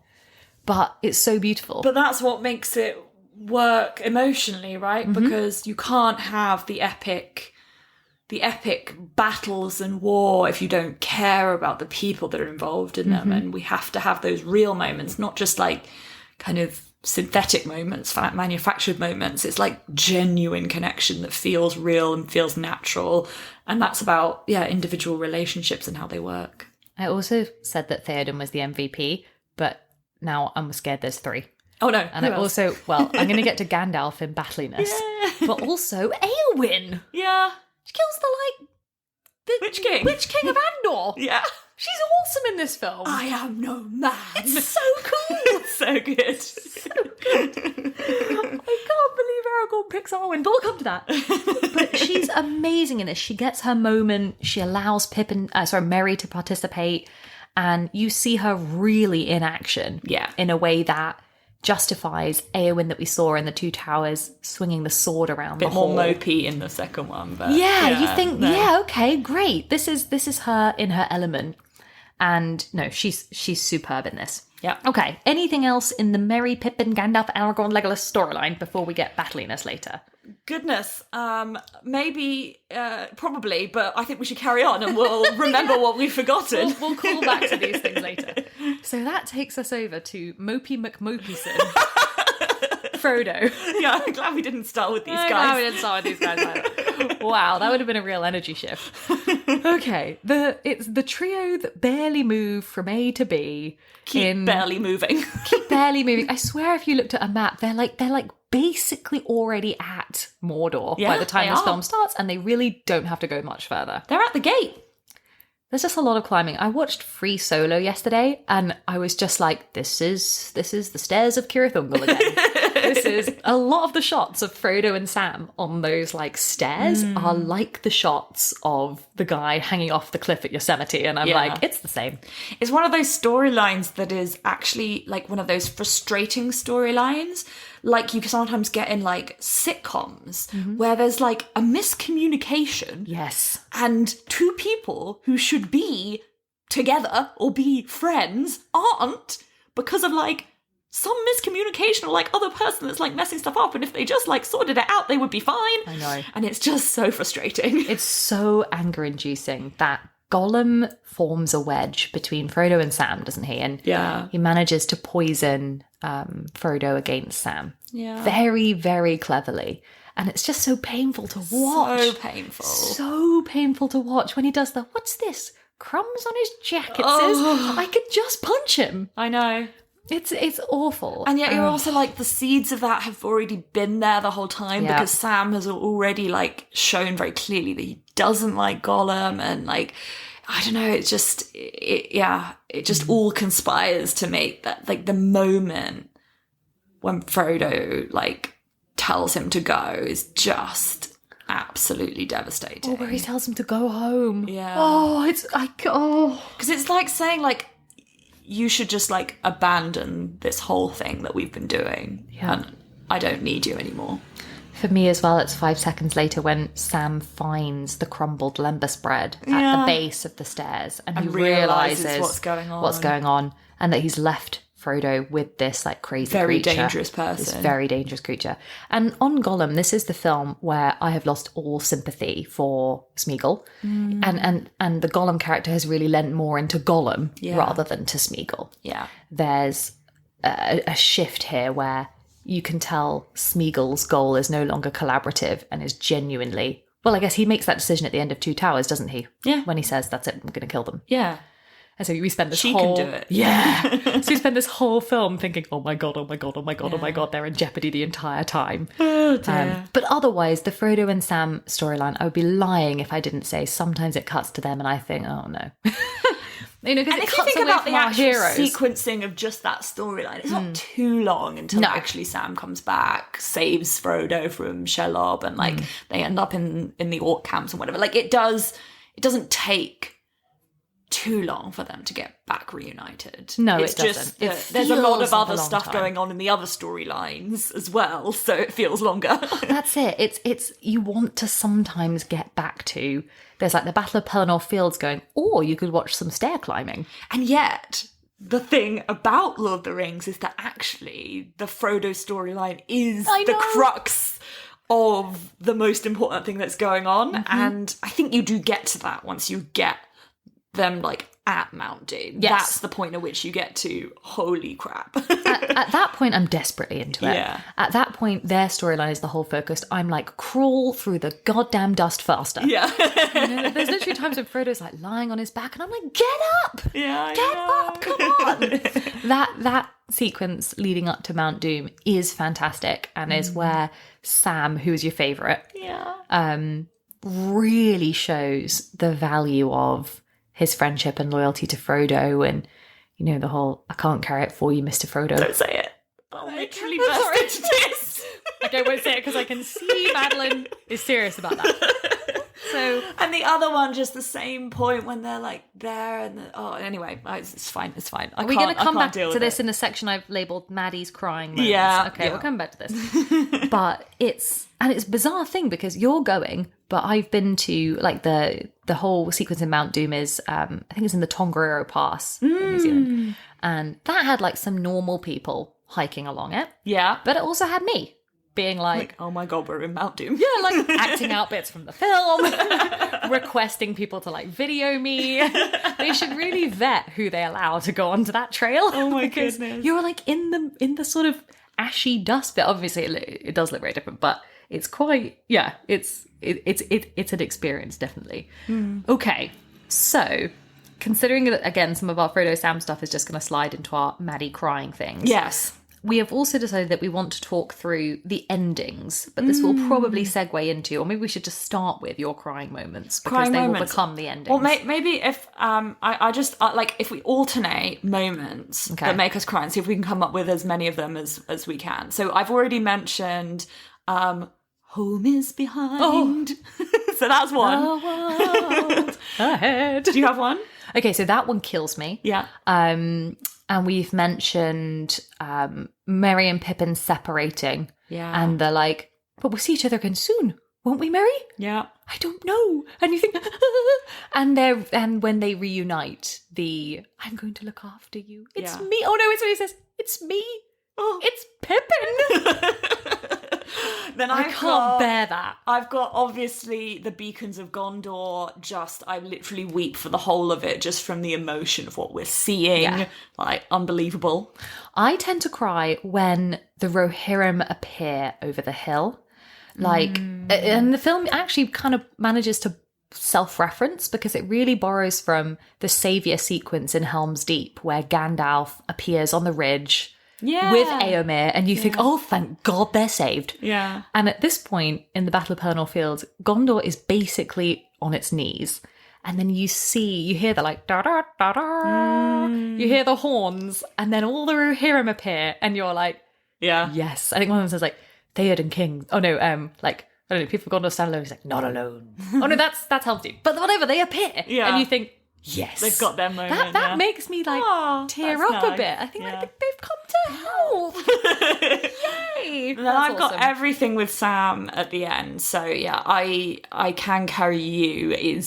A: but it's so beautiful.
B: But that's what makes it work emotionally, right? Because you can't have the epic battles and war if you don't care about the people that are involved in them. And we have to have those real moments, not just like kind of synthetic moments, manufactured moments. It's like genuine connection that feels real and feels natural. And that's about, individual relationships and how they work.
A: I also said that Theoden was the MVP, but now I'm scared there's 3.
B: Oh no.
A: And I'm going to get to Gandalf in battliness, but also Eowyn.
B: Yeah.
A: She kills the Witch King of Andor.
B: Yeah.
A: She's awesome in this film.
B: I am no man.
A: It's so cool.
B: It's so good.
A: So good. I can't believe Aragorn picks Arwen, but we'll come to that. But she's amazing in this. She gets her moment. She allows Merry to participate, and you see her really in action.
B: Yeah.
A: In a way that justifies Eowyn that we saw in the Two Towers swinging the sword around the hall.
B: Bit more mopey in the second one, but
A: you think, okay, great. This is her in her element. And no, she's superb in this.
B: Yeah.
A: Okay, anything else in the Merry, Pippin, Gandalf, Aragorn, Legolas storyline before we get battliness later?
B: Goodness, maybe, probably, but I think we should carry on and we'll remember what we've forgotten.
A: We'll call back to these things later. So that takes us over to Mopey McMopeyson. Frodo.
B: Yeah, I'm glad we didn't start with these guys.
A: We didn't start with these guys either. Wow, that would have been a real energy shift. Okay, it's the trio that barely move from A to B.
B: Keep barely moving.
A: Keep barely moving. I swear, if you looked at a map, they're like basically already at Mordor by the time this film starts, and they really don't have to go much further.
B: They're at the gate.
A: There's just a lot of climbing. I watched Free Solo yesterday, and I was just like, this is the stairs of Cirith again. This is a lot of the shots of Frodo and Sam on those like stairs are like the shots of the guy hanging off the cliff at Yosemite, and I'm like, it's the same.
B: It's one of those storylines that is actually like one of those frustrating storylines like you can sometimes get in like sitcoms where there's like a miscommunication.
A: Yes.
B: And two people who should be together or be friends aren't because of like some miscommunication or like other person that's like messing stuff up, and if they just like sorted it out they would be fine.
A: I know.
B: And it's just so frustrating.
A: It's so anger inducing that Gollum forms a wedge between Frodo and Sam, doesn't he? And he manages to poison Frodo against Sam. Yeah. Very, very cleverly. And it's just so painful to watch.
B: So painful.
A: So painful to watch when he does the, what's this? Crumbs on his jacket says, I could just punch him.
B: I know.
A: It's awful.
B: And yet you're also like, the seeds of that have already been there the whole time because Sam has already like shown very clearly that he doesn't like Gollum, and like, I don't know, it just all conspires to make that like the moment when Frodo like tells him to go is just absolutely devastating.
A: Oh, where he tells him to go home.
B: Yeah.
A: Because
B: it's like saying like, you should just like abandon this whole thing that we've been doing. Yeah. And I don't need you anymore.
A: For me as well, it's 5 seconds later when Sam finds the crumbled lembas bread at the base of the stairs, and he realises
B: what's going on,
A: and that he's left Frodo with this like crazy
B: very
A: creature.
B: Dangerous person.
A: This very dangerous creature. And on Gollum, this is the film where I have lost all sympathy for Smeagol. And the Gollum character has really lent more into Gollum rather than to Smeagol.
B: Yeah.
A: There's a shift here where you can tell Smeagol's goal is no longer collaborative and is genuinely... Well, I guess he makes that decision at the end of Two Towers, doesn't he?
B: Yeah.
A: When he says, that's it, I'm going to kill them.
B: Yeah.
A: And so we spend this
B: She
A: whole...
B: can do it.
A: Yeah. So we spend this whole film thinking, oh my God, they're in jeopardy the entire time.
B: Oh dear.
A: But otherwise, the Frodo and Sam storyline, I would be lying if I didn't say sometimes it cuts to them and I think, oh no. Because
B: and if you think about the actual sequencing of just that storyline, it's not too long until actually Sam comes back, saves Frodo from Shelob, and like they end up in the orc camps and whatever. Like it doesn't take too long for them to get back reunited.
A: No,
B: it's
A: it doesn't.
B: There's a lot of other stuff going on in the other storylines as well, so it feels longer.
A: That's it. It's you want to sometimes get back to. There's like the Battle of Pelennor Fields going, or you could watch some stair climbing.
B: And yet the thing about Lord of the Rings is that actually the Frodo storyline is the crux of the most important thing that's going on. And I think you do get to that once you get them like at Mount Doom.
A: Yes.
B: That's the point at which you get to holy crap.
A: At that point, I'm desperately into it.
B: Yeah.
A: At that point, their storyline is the whole focus. I'm like, crawl through the goddamn dust faster.
B: Yeah.
A: There's literally times when Frodo's like lying on his back and I'm like, get up!
B: Yeah,
A: Get up, come on! That sequence leading up to Mount Doom is fantastic and is where Sam, who's your favourite, really shows the value of his friendship and loyalty to Frodo, and the whole "I can't carry it for you, Mr. Frodo."
B: Don't say it. I'll literally burst into tears.
A: Okay, I won't say it because I can see Madeline is serious about that. So,
B: and the other one, just the same point when they're like there, and anyway, it's fine.
A: Are we going to come back to this in the section I've labelled Maddie's crying moments?
B: Yeah.
A: Okay, we'll come back to this. But it's a bizarre thing because you're going, but I've been to like the whole sequence in Mount Doom is I think it's in the Tongariro Pass in New Zealand, and that had like some normal people hiking along it.
B: Yeah,
A: but it also had me being like,
B: oh my god, we're in Mount Doom.
A: Yeah, like acting out bits from the film, requesting people to like video me. They should really vet who they allow to go onto that trail.
B: Oh my goodness.
A: You're like in the sort of ashy dust bit. Obviously it does look very different, but it's quite, it's an experience, definitely. Okay, so considering that, again, some of our Frodo Sam stuff is just going to slide into our Maddie crying things.
B: Yes.
A: We have also decided that we want to talk through the endings, but this will probably segue into, or maybe we should just start with your crying moments because will become the endings.
B: Well, maybe if I just like if we alternate moments that make us cry and see if we can come up with as many of them as we can. So I've already mentioned home is behind. So that's one.
A: The world ahead.
B: Do you have one?
A: Okay, so that one kills me.
B: Yeah.
A: And we've mentioned Merry and Pippin separating.
B: Yeah.
A: And they're like, but we'll see each other again soon, won't we, Merry?
B: Yeah.
A: I don't know. And you think, and when they reunite, I'm going to look after you. It's me. Oh no, it's what he says. It's me. Oh, it's Pippin.
B: Then
A: I can't bear that.
B: I've got obviously the Beacons of Gondor. I literally weep for the whole of it, just from the emotion of what we're seeing. Yeah. Like, unbelievable.
A: I tend to cry when the Rohirrim appear over the hill. Like, and the film actually kind of manages to self-reference because it really borrows from the Saviour sequence in Helm's Deep, where Gandalf appears on the ridge with Éomer, and you think, oh, thank God they're saved.
B: Yeah.
A: And at this point in the Battle of Pelennor Fields, Gondor is basically on its knees. And then you hear the like, da-da-da-da. You hear the horns, and then all the Rohirrim appear, and you're like, yes. I think one of them says like, Theoden King. Oh no, like, I don't know, people have Gondor stand alone. He's like, not alone. Oh no, that's Helm's Deep. But whatever, they appear. Yeah. And you think, yes.
B: They've got their moment.
A: That makes me like tear up a bit. I think like, they've come to help. Yay.
B: Then I've got everything with Sam at the end. So yeah, I Can Carry You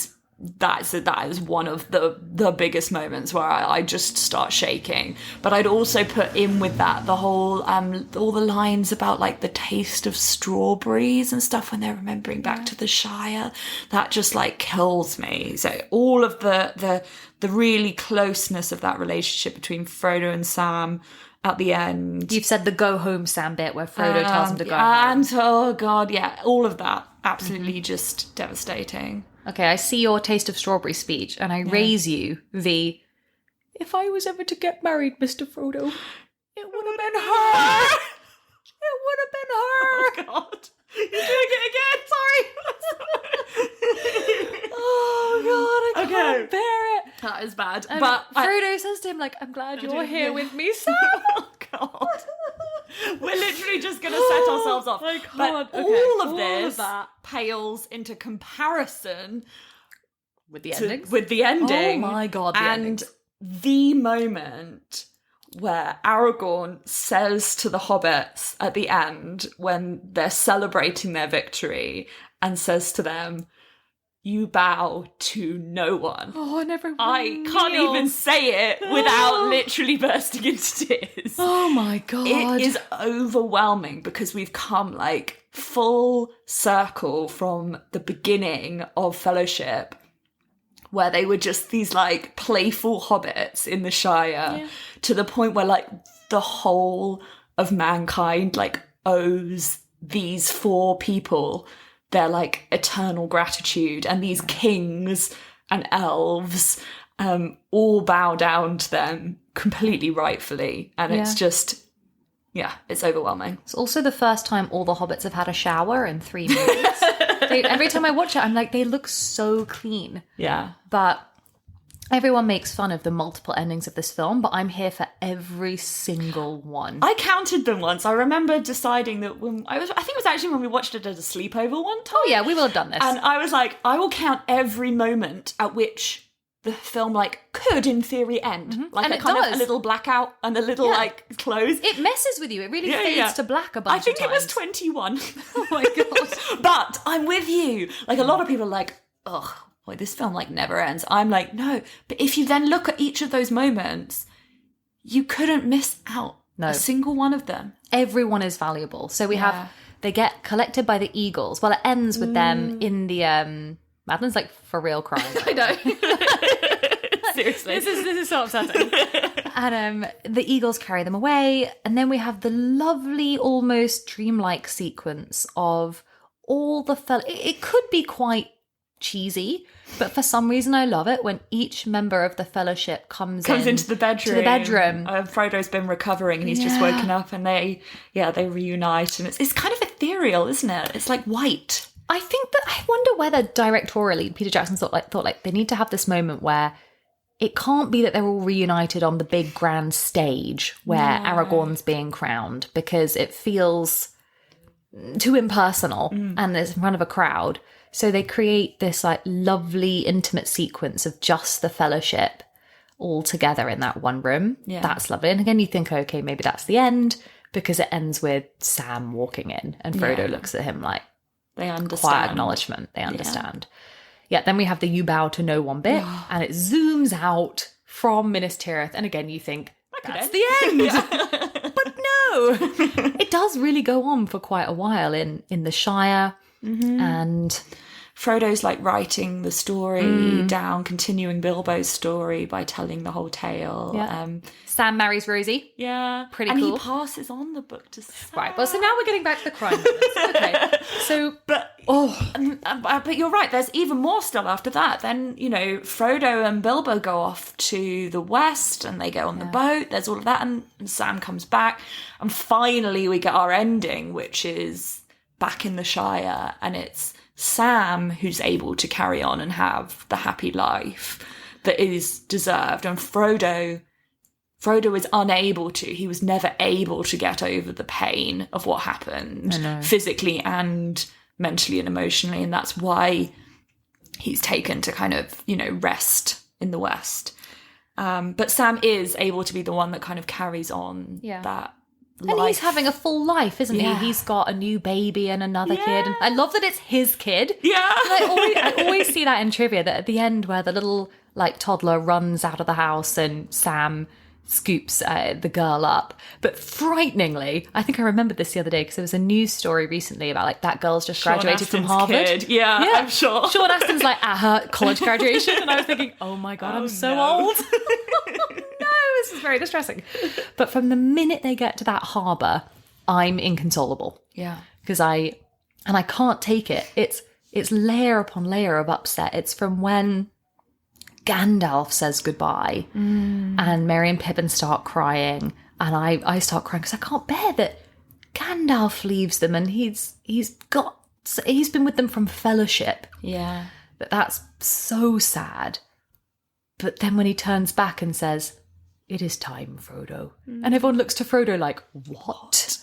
B: that is one of the biggest moments where I just start shaking. But I'd also put in with that the whole all the lines about like the taste of strawberries and stuff when they're remembering back to the Shire. That just like kills me. So all of the really closeness of that relationship between Frodo and Sam at the end.
A: You've said the go home Sam bit where Frodo tells him to go home.
B: And oh god, yeah, all of that absolutely just devastating.
A: Okay, I see your taste of strawberry speech, and I raise you if I was ever to get married, Mr. Frodo, it would have been her! It would have been her!
B: Oh, God. You're doing it again! Sorry!
A: Oh, God, I can't bear it.
B: That is bad.
A: But Frodo says to him, like, I'm glad you're here with me, Sam.
B: Oh, God. We're literally just going to set ourselves off.
A: I can't.
B: But all of this pales into comparison
A: with the endings.
B: With the ending.
A: Oh my God, the endings.
B: The moment where Aragorn says to the hobbits at the end when they're celebrating their victory and says to them, you bow to no one.
A: Oh, and everyone
B: I can't
A: kneels.
B: even say it without literally bursting into tears.
A: Oh my God.
B: It is overwhelming because we've come like full circle from the beginning of Fellowship, where they were just these like playful hobbits in the Shire, to the point where like the whole of mankind like owes these 4 people their like eternal gratitude, and these kings and elves all bow down to them completely rightfully, and it's just it's overwhelming.
A: It's also the first time all the hobbits have had a shower in 3 movies. Every time I watch it, I'm like, they look so clean.
B: Yeah.
A: But everyone makes fun of the multiple endings of this film, but I'm here for every single one.
B: I counted them once. I remember deciding that I think it was actually when we watched it at a sleepover one time.
A: Oh yeah, we will have done this.
B: And I was like, I will count every moment at which the film like could in theory end. Like
A: And
B: a
A: it
B: kind of
A: does.
B: a little blackout and a little like close.
A: It messes with you. It really fades to black a bunch
B: I think
A: of
B: it was
A: times.
B: 21.
A: Oh my God.
B: But I'm with you. Like a lot of people are like, ugh, boy, this film like never ends. I'm like, no. But if you then look at each of those moments, you couldn't miss out a single one of them.
A: Everyone is valuable. So we have, they get collected by the eagles. Well, it ends with them in the, Madeline's like for real crying.
B: I know. Seriously.
A: This is so upsetting. And the eagles carry them away. And then we have the lovely, almost dreamlike sequence of all the it could be quite cheesy, but for some reason I love it when each member of the Fellowship comes
B: into the bedroom.
A: To the bedroom.
B: Frodo's been recovering and he's just woken up, and they reunite, and it's kind of ethereal, isn't it? It's like white.
A: I think that I wonder whether directorially Peter Jackson thought like they need to have this moment where it can't be that they're all reunited on the big grand stage where Aragorn's being crowned, because it feels too impersonal and it's in front of a crowd. So they create this like lovely intimate sequence of just the Fellowship all together in that one room. Yeah. That's lovely. And again, you think, okay, maybe that's the end, because it ends with Sam walking in and Frodo looks at him like,
B: they understand.
A: Quiet acknowledgement. They understand. Yeah, then we have the you bow to no one bit, and it zooms out from Minas Tirith. And again, you think, that's the end. But no, it does really go on for quite a while in the Shire. And
B: Frodo's like writing the story down, continuing Bilbo's story by telling the whole tale.
A: Yeah. Sam marries Rosie.
B: Yeah.
A: Pretty
B: and
A: cool.
B: And he passes on the book to Sam.
A: Right, well, so now we're getting back to the crime moments. Okay. So,
B: but you're right, there's even more stuff after that. Then, Frodo and Bilbo go off to the west and they go on the boat. There's all of that, and Sam comes back. And finally we get our ending, which is back in the Shire, and it's Sam who's able to carry on and have the happy life that is deserved, and Frodo is unable to. He was never able to get over the pain of what happened physically and mentally and emotionally, and that's why he's taken to kind of rest in the West. But Sam is able to be the one that kind of carries on that life.
A: And he's having a full life, isn't he? He's got a new baby and another kid. And I love that it's his kid.
B: Yeah.
A: I always see that in trivia, that at the end where the little toddler runs out of the house and Sam scoops the girl up. But frighteningly, I think I remembered this the other day because there was a news story recently about that girl's just graduated from Harvard.
B: Kid. Yeah, I'm sure.
A: Sean Astin's at her college graduation, and I was thinking, oh my God, I'm so old. No, this is very distressing. But from the minute they get to that harbour, I'm inconsolable.
B: Yeah.
A: Because I can't take it. It's layer upon layer of upset. It's from when Gandalf says goodbye and Merry and Pippin start crying, and I start crying because I can't bear that Gandalf leaves them, and he's been with them from Fellowship.
B: Yeah.
A: That's so sad. But then when he turns back and says, "It is time, Frodo," and everyone looks to Frodo like, what?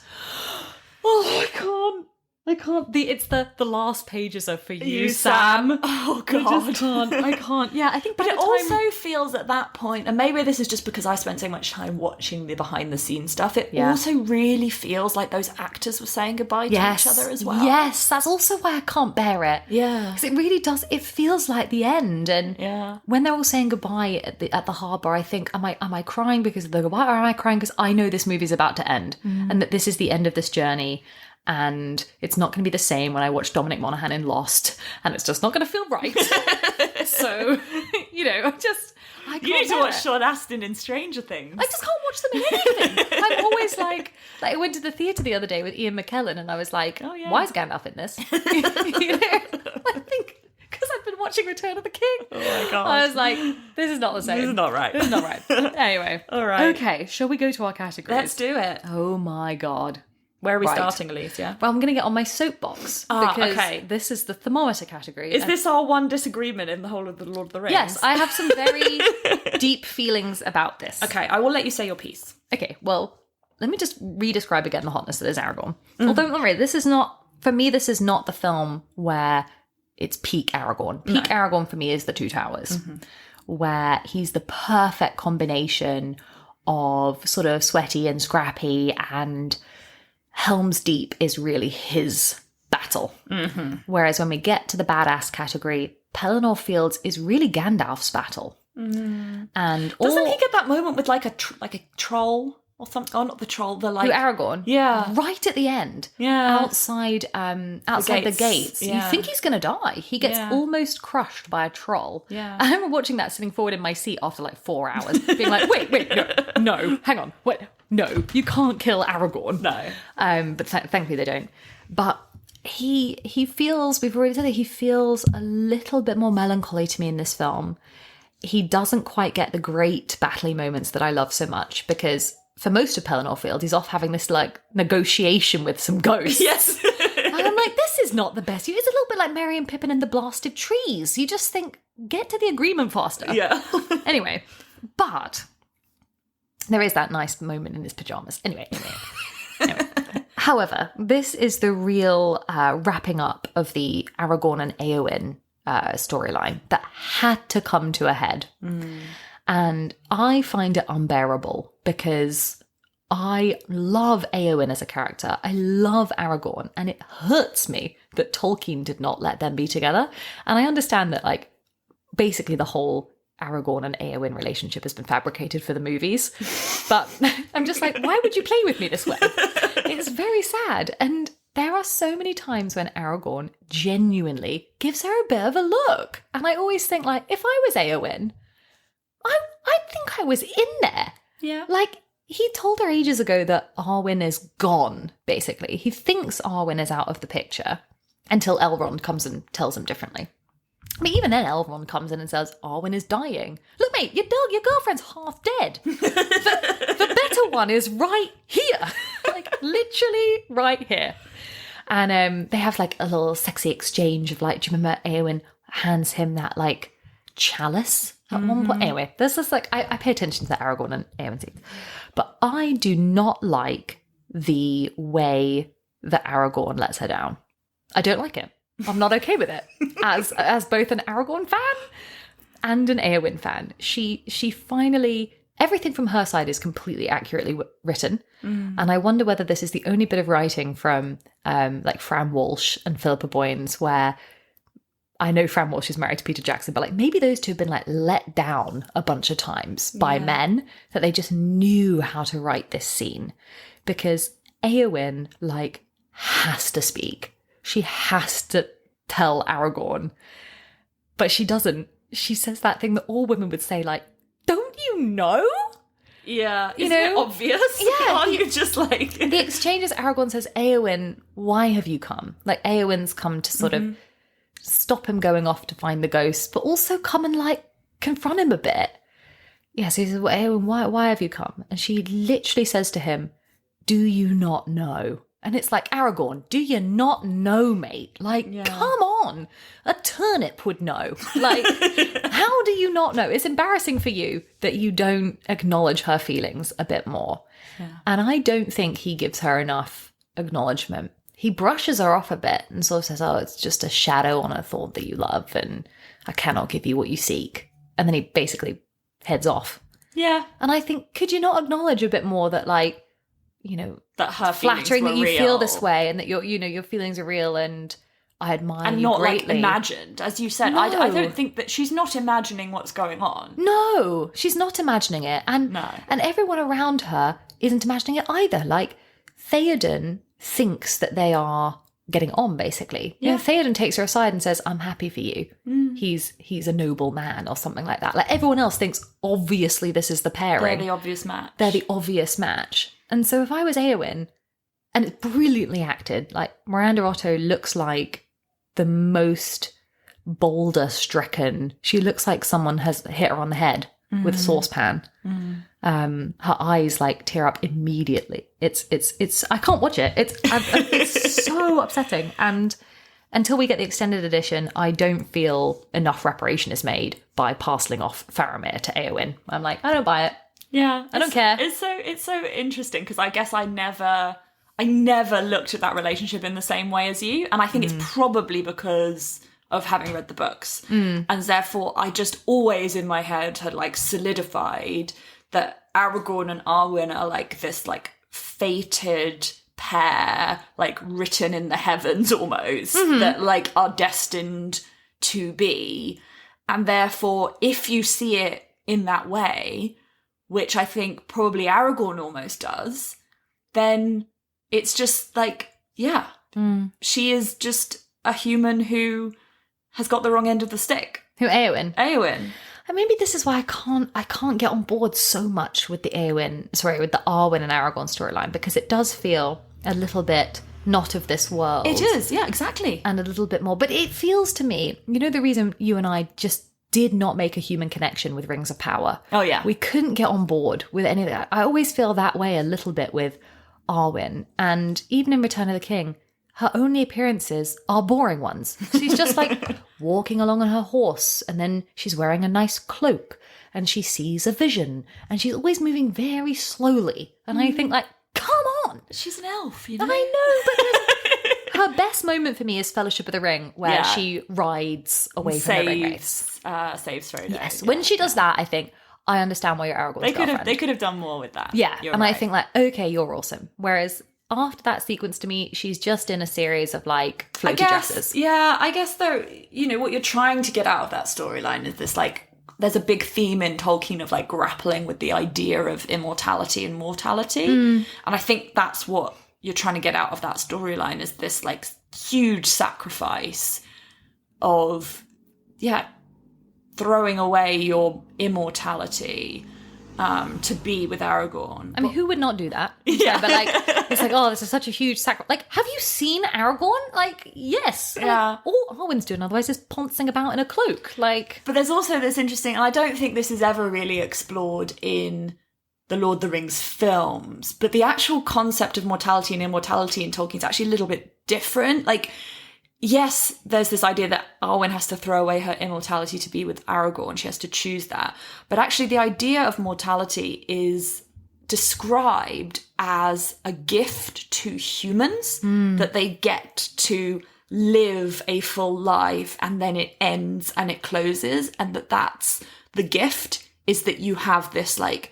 A: Oh, I can't. I can't. It's the last pages are for you, Sam.
B: Oh God,
A: I just can't. I can't. Yeah, I think.
B: But it also feels at that point, and maybe this is just because I spent so much time watching the behind the scenes stuff. It also really feels like those actors were saying goodbye to each other as well.
A: Yes, that's also why I can't bear it.
B: Yeah,
A: because it really does. It feels like the end, and when they're all saying goodbye at the harbour, I think, am I crying because of the goodbye, or am I crying because I know this movie's about to end, and that this is the end of this journey. And it's not going to be the same when I watch Dominic Monaghan in Lost, and it's just not going to feel right. So, you know, I can't.
B: You need to watch Sean Astin in Stranger Things.
A: I just can't watch them in anything. I'm always like I went to the theatre the other day with Ian McKellen, and I was like, why is Gandalf in this? You know, I think because I've been watching Return of the King.
B: Oh my God.
A: I was like, this is not the same.
B: This is not right.
A: This is not right. Anyway.
B: All right.
A: Okay, shall we go to our categories?
B: Let's do it.
A: Oh my God.
B: Where are we starting, Alicia?
A: Well, I'm going to get on my soapbox because this is the thermometer category.
B: Is this our one disagreement in the whole of the Lord of the Rings?
A: Yes, I have some very deep feelings about this.
B: Okay, I will let you say your piece.
A: Okay, well, let me just re-describe again the hotness that is Aragorn. Although, don't worry, this is not the film where it's peak Aragorn. Peak Aragorn for me is The Two Towers, where he's the perfect combination of sort of sweaty and scrappy, and Helm's Deep is really his battle. Whereas when we get to the badass category, Pelennor Fields is really Gandalf's battle. And
B: doesn't he get that moment with like a troll or something? Oh, not the troll. The like
A: Aragorn.
B: Yeah,
A: right at the end.
B: Yeah,
A: outside the gates.
B: Yeah.
A: You think he's going to die. He gets almost crushed by a troll.
B: Yeah,
A: I remember watching that sitting forward in my seat after like 4 hours, being like, wait, no, hang on, wait. No, you can't kill Aragorn.
B: No.
A: But thankfully they don't. But he feels, we've already said that he feels a little bit more melancholy to me in this film. He doesn't quite get the great battly moments that I love so much, because for most of Pelennor Field, he's off having this like negotiation with some ghosts.
B: Yes.
A: And I'm like, this is not the best. It's a little bit like Merry and Pippin and the Blasted Trees. You just think, get to the agreement faster.
B: Yeah.
A: Anyway, but there is that nice moment in his pajamas. Anyway. However, this is the real wrapping up of the Aragorn and Éowyn storyline that had to come to a head. And I find it unbearable because I love Éowyn as a character. I love Aragorn, and it hurts me that Tolkien did not let them be together. And I understand that, like, basically the whole Aragorn and Éowyn relationship has been fabricated for the movies. But I'm just like, why would you play with me this way? It's very sad. And there are so many times when Aragorn genuinely gives her a bit of a look. And I always think, like, if I was Éowyn, I think I was in there.
B: Yeah.
A: Like, he told her ages ago that Arwen is gone, basically. He thinks Arwen is out of the picture until Elrond comes and tells him differently. But even then, Elrond comes in and says, Arwen is dying. Look, mate, your girlfriend's half dead. The better one is right here. Like, literally right here. And they have, like, a little sexy exchange of, like, do you remember Éowyn hands him that, like, chalice at one point? Anyway, there's this, like, I pay attention to the Aragorn and Éowyn scenes. But I do not like the way that Aragorn lets her down. I don't like it. I'm not okay with it. As both an Aragorn fan and an Éowyn fan. She finally, everything from her side is completely accurately written. And I wonder whether this is the only bit of writing from like Fran Walsh and Philippa Boyens, where I know Fran Walsh is married to Peter Jackson, but like maybe those two have been like let down a bunch of times by men, that they just knew how to write this scene. Because Éowyn like has to speak. She has to tell Aragorn. But she doesn't. She says that thing that all women would say, like, don't you know?
B: Yeah.
A: You
B: Isn't
A: know?
B: it obvious?
A: Yeah.
B: Can't you just like...
A: The exchange is Aragorn says, Éowyn, why have you come? Like, Éowyn's come to sort of stop him going off to find the ghost, but also come and, like, confront him a bit. Yeah, so he says, well, Éowyn, why have you come? And she literally says to him, do you not know? And it's like, Aragorn, do you not know, mate? Like, come on. A turnip would know. Like, how do you not know? It's embarrassing for you that you don't acknowledge her feelings a bit more. Yeah. And I don't think he gives her enough acknowledgement. he brushes her off a bit and sort of says, oh, it's just a shadow on a thorn that you love, and I cannot give you what you seek. And then he basically heads off.
B: Yeah.
A: And I think, could you not acknowledge a bit more that, like, you know,
B: that her
A: flattering that you
B: real.
A: feel this way, and that your feelings are real, and I admire
B: and
A: you
B: not
A: greatly.
B: Like imagined, as you said.
A: No.
B: I don't think that she's not imagining what's going on.
A: No, she's not imagining it, and everyone around her isn't imagining it either. Like, Theoden thinks that they are getting on, basically.
B: Yeah.
A: You know, Theoden takes her aside and says, I'm happy for you. He's a noble man, or something like that. Like, everyone else thinks, obviously this is the pairing.
B: They're the obvious match.
A: They're the obvious match. And so if I was Eowyn, and it's brilliantly acted, like, Miranda Otto looks like the most boulder-stricken. She looks like someone has hit her on the head with a saucepan. Her eyes, like, tear up immediately. It's I can't watch it. It's so upsetting. And until we get the extended edition, I don't feel enough reparation is made by parceling off Faramir to Eowyn. I'm like, I don't buy it.
B: Yeah.
A: I don't care.
B: It's so interesting, because I guess I never looked at that relationship in the same way as you. And I think it's probably because of having read the books. And therefore, I just always in my head had, like, solidified that Aragorn and Arwen are, like, this, like, fated pair, like, written in the heavens almost, that, like, are destined to be. And therefore, if you see it in that way, which I think probably Aragorn almost does, then it's just like, yeah, she is just a human who has got the wrong end of the stick.
A: Who, Eowyn?
B: Eowyn.
A: And maybe this is why I can't get on board so much with the Arwen and Aragorn storyline, because it does feel a little bit not of this world.
B: It is, yeah, exactly.
A: And a little bit more. But it feels to me, you know, the reason you and I just did not make a human connection with Rings of Power.
B: Oh, yeah.
A: We couldn't get on board with any of that. I always feel that way a little bit with Arwen. And even in Return of the King, her only appearances are boring ones. She's just like walking along on her horse, and then she's wearing a nice cloak, and she sees a vision, and she's always moving very slowly. And I think, like, come on!
B: She's an elf, you know?
A: I know, but her best moment for me is Fellowship of the Ring, where she rides away from the ring wraiths.
B: Saves Frodo.
A: Yes, when she does that, I think, I understand why you're Aragorn's girlfriend.
B: They could have done more with that.
A: Yeah,
B: you're
A: and
B: right.
A: I think, like, okay, you're awesome. Whereas after that sequence, to me, she's just in a series of, like, floaty dresses.
B: Yeah, I guess, though, you know, what you're trying to get out of that storyline is this, like, there's a big theme in Tolkien of, like, grappling with the idea of immortality and mortality. And I think that's what you're trying to get out of that storyline, is this, like, huge sacrifice of, throwing away your immortality to be with Aragorn.
A: I mean, who would not do that? Yeah, but, like, it's like, oh, this is such a huge sacrifice. Like, have you seen Aragorn? Like, yes.
B: Yeah.
A: All Arwen's doing otherwise is pouncing about in a cloak. Like,
B: but there's also this interesting, and I don't think this is ever really explored in the Lord of the Rings films, but the actual concept of mortality and immortality in Tolkien is actually a little bit different. Like, yes, there's this idea that Arwen has to throw away her immortality to be with Aragorn. She has to choose that. But actually, the idea of mortality is described as a gift to humans, that they get to live a full life and then it ends and it closes, and that's the gift, is that you have this, like,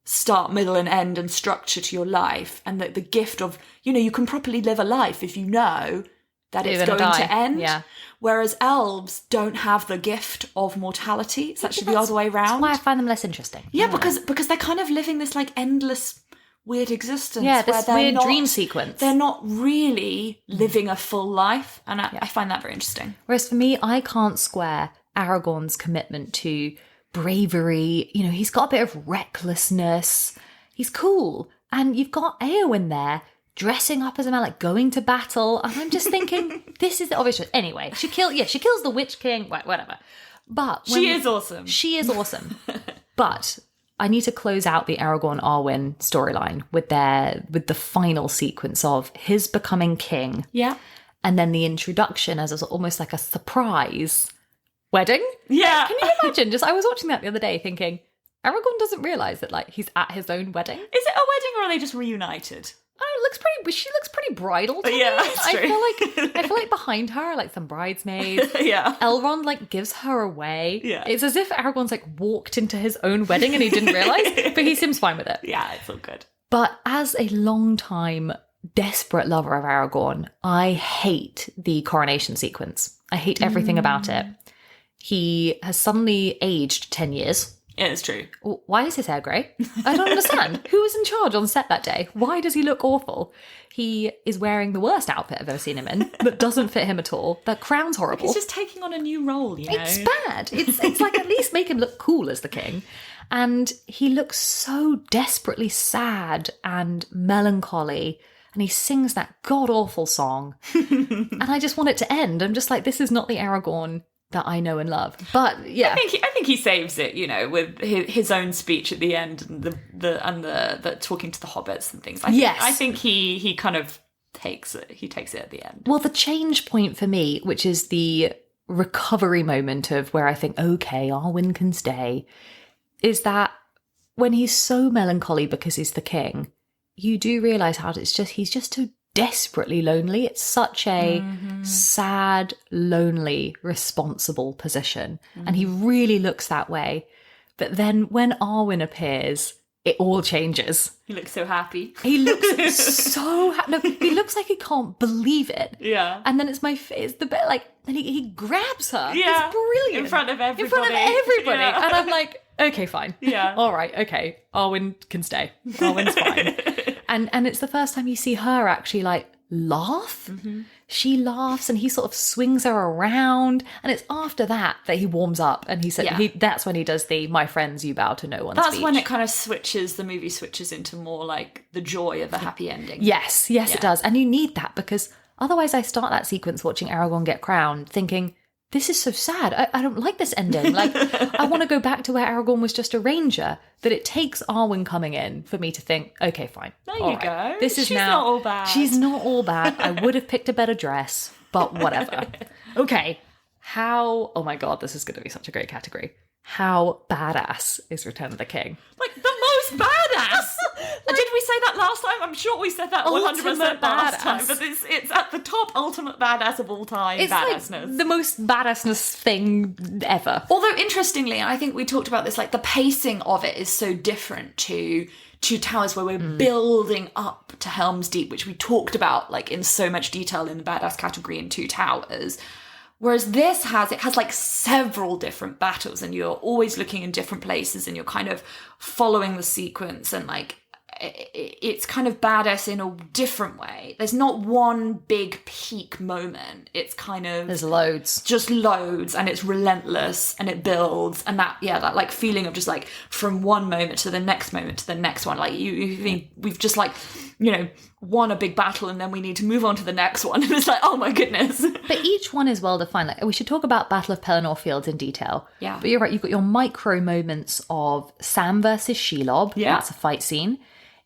B: start, middle and end and structure to your life, and that the gift of, you know, you can properly live a life if you know that it's going to end. Yeah. Whereas elves don't have the gift of mortality. It's actually the other way around.
A: That's why I find them less interesting.
B: Yeah, because they're kind of living this, like, endless weird existence.
A: Yeah, this weird dream sequence.
B: They're not really living a full life. And I find that very interesting.
A: Whereas for me, I can't square Aragorn's commitment to bravery. You know, he's got a bit of recklessness. He's cool. And you've got Eowyn there dressing up as a man, like, going to battle. And I'm just thinking, this is the obvious choice. Anyway, she kills the Witch King, whatever. But
B: she is awesome.
A: She is awesome. But I need to close out the Aragorn Arwen storyline with the final sequence of his becoming king.
B: Yeah.
A: And then the introduction as almost like a surprise wedding.
B: Yeah.
A: Can you imagine? I was watching that the other day thinking, Aragorn doesn't realise that, like, he's at his own wedding.
B: Is it a wedding, or are they just reunited?
A: She looks pretty bridal to me.
B: Yeah, that's true.
A: I feel like behind her are like some bridesmaids.
B: Yeah.
A: Elrond like gives her away.
B: Yeah.
A: It's as if Aragorn's like walked into his own wedding and he didn't realise, but he seems fine with it.
B: Yeah, it's all good.
A: But as a long-time desperate lover of Aragorn, I hate the coronation sequence. I hate everything about it. He has suddenly aged 10 years.
B: Yeah, it's true.
A: Why is his hair grey? I don't understand. Who was in charge on set that day? Why does he look awful? He is wearing the worst outfit I've ever seen him in that doesn't fit him at all. The crown's horrible.
B: He's just taking on a new role, you know?
A: It's bad. It's like at least make him look cool as the king. And he looks so desperately sad and melancholy. And he sings that god-awful song. And I just want it to end. I'm just like, this is not the Aragorn that I know and love. But yeah,
B: I think he saves it, you know, with his own speech at the end and the talking to the hobbits and things. I think he kind of takes it. He takes it at the end.
A: Well, the change point for me, which is the recovery moment of where I think, okay, Arwen can stay, is that when he's so melancholy because he's the king, you do realise how he's just so desperately lonely. It's such a sad, lonely, responsible position. And he really looks that way. But then when Arwen appears, it all changes.
B: He looks so happy.
A: He looks so happy. No, he looks like he can't believe it.
B: Yeah.
A: And then it's the bit like, and he grabs her.
B: Yeah.
A: It's brilliant.
B: In front of everybody.
A: Yeah. And I'm like, okay, fine.
B: Yeah.
A: All right, okay. Arwen can stay. Arwen's fine. And it's the first time you see her actually like laugh. She laughs and he sort of swings her around. And it's after that he warms up and he said that's when he does the "my friends, you bow to no one"
B: That's
A: speech.
B: when it kind of the movie switches into more like the joy of a happy ending.
A: Yes, it does. And you need that because otherwise I start that sequence watching Aragorn get crowned thinking, this is so sad. I don't like this ending. Like, I want to go back to where Aragorn was just a ranger. That it takes Arwen coming in for me to think, okay, fine.
B: There you go.
A: She's
B: not all bad.
A: She's not all bad. I would have picked a better dress, but whatever. Okay. Oh my God, this is going to be such a great category. How badass is Return of the King?
B: Like, the most badass! Did we say that last time? I'm sure we said that 100% last time, but it's at the top ultimate badass of all time.
A: It's
B: badassness.
A: Like the most badassness thing ever.
B: Although, interestingly, and I think we talked about this, like, the pacing of it is so different to Two Towers, where we're building up to Helm's Deep, which we talked about, like, in so much detail in the badass category in Two Towers. Whereas this has like several different battles and you're always looking in different places and you're kind of following the sequence and like it's kind of badass in a different way. There's not one big peak moment. It's kind of...
A: There's loads.
B: Just loads and it's relentless and it builds and that like feeling of just like from one moment to the next moment to the next one. Like you think we've just like, you know, won a big battle and then we need to move on to the next one. And it's like, oh my goodness.
A: But each one is well defined. Like we should talk about Battle of Pelennor Fields in detail.
B: Yeah.
A: But you're right, you've got your micro moments of Sam versus Shelob.
B: Yeah.
A: That's a fight scene.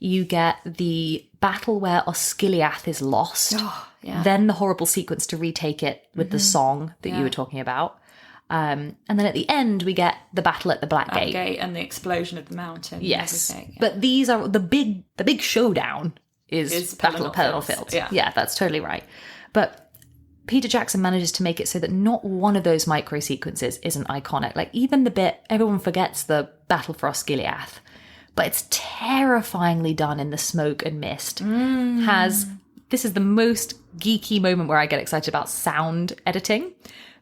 A: You get the battle where Osgiliath is lost.
B: Oh, yeah.
A: Then the horrible sequence to retake it with the song that you were talking about. And then at the end, we get the battle at the Black Gate.
B: And the explosion of the mountain.
A: Yes.
B: And everything.
A: But these are the big showdown is Battle of Pelennor Fields.
B: Yeah,
A: that's totally right. But Peter Jackson manages to make it so that not one of those micro sequences isn't iconic. Like even the bit, everyone forgets the battle for Osgiliath. But it's terrifyingly done in the smoke and mist. This is the most geeky moment where I get excited about sound editing.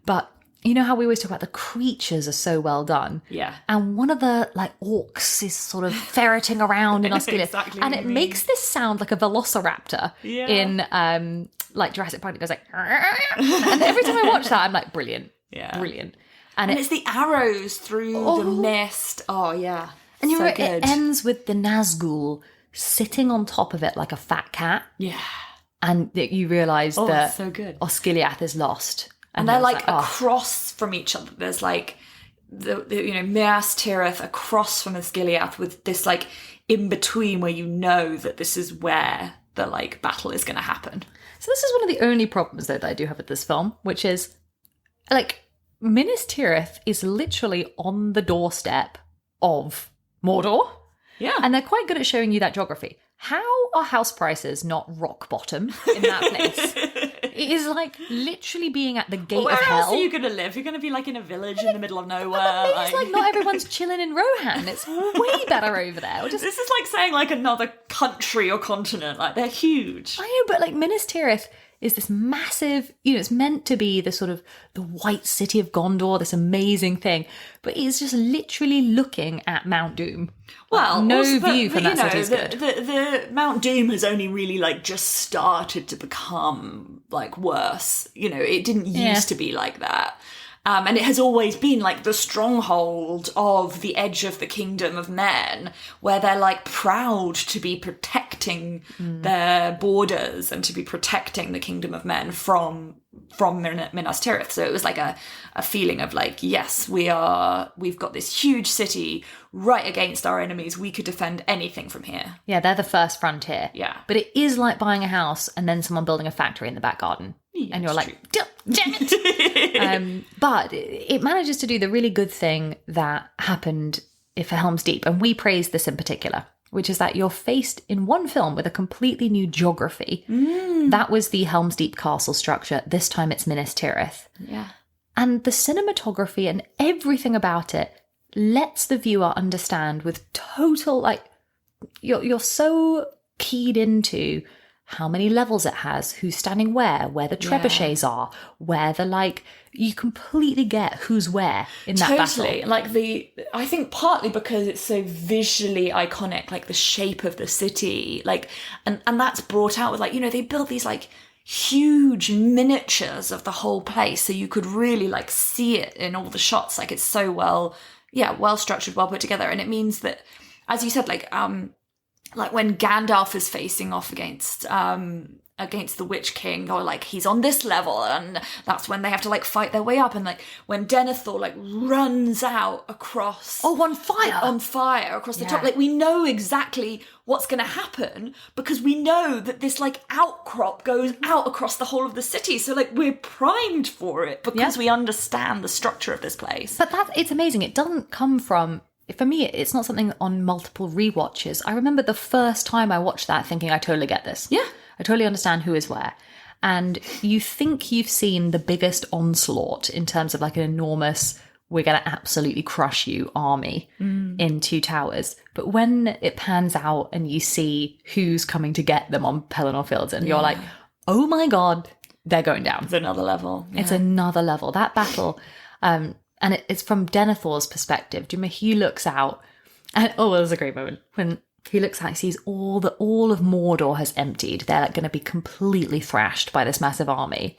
A: But you know how we always talk about the creatures are so well done?
B: Yeah.
A: And one of the like orcs is sort of ferreting around in Osgiliath.
B: Exactly
A: and it makes this sound like a velociraptor in like Jurassic Park. It goes like... and every time I watch that, I'm like, brilliant.
B: Yeah.
A: Brilliant.
B: And it's the arrows through the mist. Oh, yeah.
A: And
B: so
A: it ends with the Nazgul sitting on top of it like a fat cat.
B: Yeah.
A: And you realise that
B: so good.
A: Osgiliath is lost.
B: And they're like across from each other. There's like, the you know, Minas Tirith across from Osgiliath with this like in between where you know that this is where the like battle is going to happen.
A: So this is one of the only problems though that I do have with this film, which is like Minas Tirith is literally on the doorstep of Mordor.
B: Yeah.
A: And they're quite good at showing you that geography. how are house prices not rock bottom in that place? It is like literally being at the gate
B: Where
A: of hell.
B: else are you going to live? You're going to be like in a village in the middle of nowhere.
A: It's like not everyone's chilling in Rohan. It's way better over there.
B: This is like saying like another country or continent. Like they're huge.
A: I know, but like Minas Tirith is this massive, it's meant to be the sort of the white city of Gondor, this amazing thing, but it's just literally looking at Mount Doom.
B: Well,
A: no
B: also,
A: view from that city is good.
B: The Mount Doom has only really like just started to become like worse. It didn't used to be like that. And it has always been like the stronghold of the edge of the kingdom of men, where they're like proud to be protecting their borders and to be protecting the kingdom of men from Minas Tirith. So it was like a feeling of like, yes, we've got this huge city right against our enemies. We could defend anything from here.
A: Yeah, they're the first frontier.
B: Yeah.
A: But it is like buying a house and then someone building a factory in the back garden.
B: Yeah,
A: and you're like, damn it. But it manages to do the really good thing that happened for Helm's Deep. And we praise this in particular, which is that you're faced in one film with a completely new geography. That was the Helm's Deep castle structure. This time it's Minas Tirith.
B: Yeah.
A: And the cinematography and everything about it lets the viewer understand with total, like, you're so keyed into how many levels it has, who's standing where the trebuchets are, where you completely get who's where in that battle.
B: Like I think partly because it's so visually iconic, like the shape of the city, like, and that's brought out with like, they built these like huge miniatures of the whole place. So you could really like see it in all the shots. Like it's so well structured, well put together. And it means that, as you said, like when Gandalf is facing off against the Witch King, or like he's on this level, and that's when they have to like fight their way up, and like when Denethor like runs out across
A: on fire
B: across the top, like we know exactly what's going to happen because we know that this like outcrop goes out across the whole of the city, so like we're primed for it because we understand the structure of this place.
A: But it's amazing. It doesn't come from, for me, it's not something on multiple rewatches. I remember the first time I watched that thinking, I totally get this.
B: Yeah.
A: I totally understand who is where. And you think you've seen the biggest onslaught in terms of like an enormous, we're going to absolutely crush you army in Two Towers. But when it pans out and you see who's coming to get them on Pelennor Fields, and you're like, oh my God, they're going down.
B: It's another level. Yeah.
A: It's another level. That battle... and it's from Denethor's perspective. Do you remember he looks out, and that was a great moment when he looks out, he sees all of Mordor has emptied. They're like going to be completely thrashed by this massive army,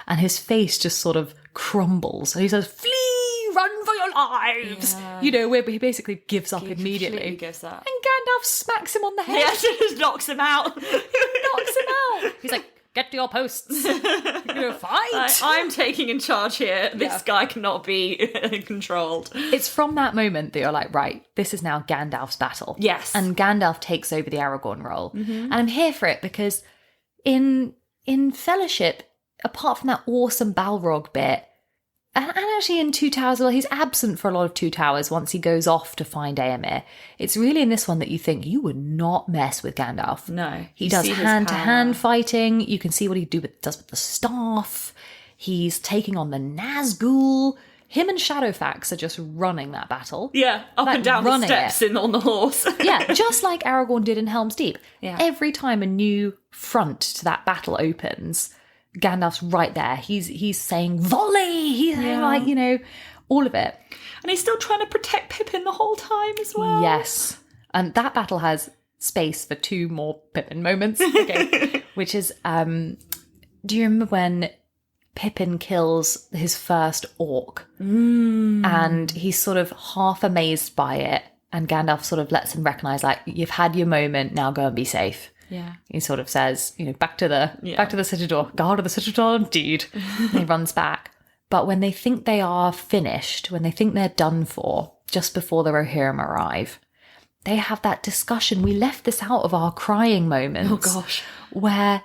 A: and his face just sort of crumbles. And he says, "Flee, run for your lives!"
B: Yeah.
A: Where he basically gives up immediately.
B: Completely gives up.
A: And Gandalf smacks him on the head.
B: Yeah, just knocks him out.
A: Knocks him out. He's like, get to your posts. Fight.
B: I'm taking in charge here. This guy cannot be controlled.
A: It's from that moment that you're like, right, this is now Gandalf's battle.
B: Yes.
A: And Gandalf takes over the Aragorn role. And I'm here for it because in Fellowship, apart from that awesome Balrog bit, and actually in Two Towers, well, he's absent for a lot of Two Towers once he goes off to find Éomer. It's really in this one that you think you would not mess with Gandalf.
B: No.
A: He does hand-to-hand fighting. You can see what he does with the staff. He's taking on the Nazgul. Him and Shadowfax are just running that battle.
B: Yeah, up and down the steps on the horse.
A: Yeah, just like Aragorn did in Helm's Deep.
B: Yeah.
A: Every time a new front to that battle opens, Gandalf's right there. He's saying volley. He's saying like, all of it.
B: And he's still trying to protect Pippin the whole time as well.
A: Yes. And that battle has space for 2 more Pippin moments. Okay. Which is, do you remember when Pippin kills his first orc? And he's sort of half amazed by it. And Gandalf sort of lets him recognise, like, you've had your moment, now go and be safe.
B: Yeah.
A: He sort of says, back to the citadel. Guard of the citadel, indeed. And he runs back. But when they think they are finished, when they think they're done for, just before the Rohirrim arrive, they have that discussion. We left this out of our crying moments.
B: Oh, gosh.
A: Where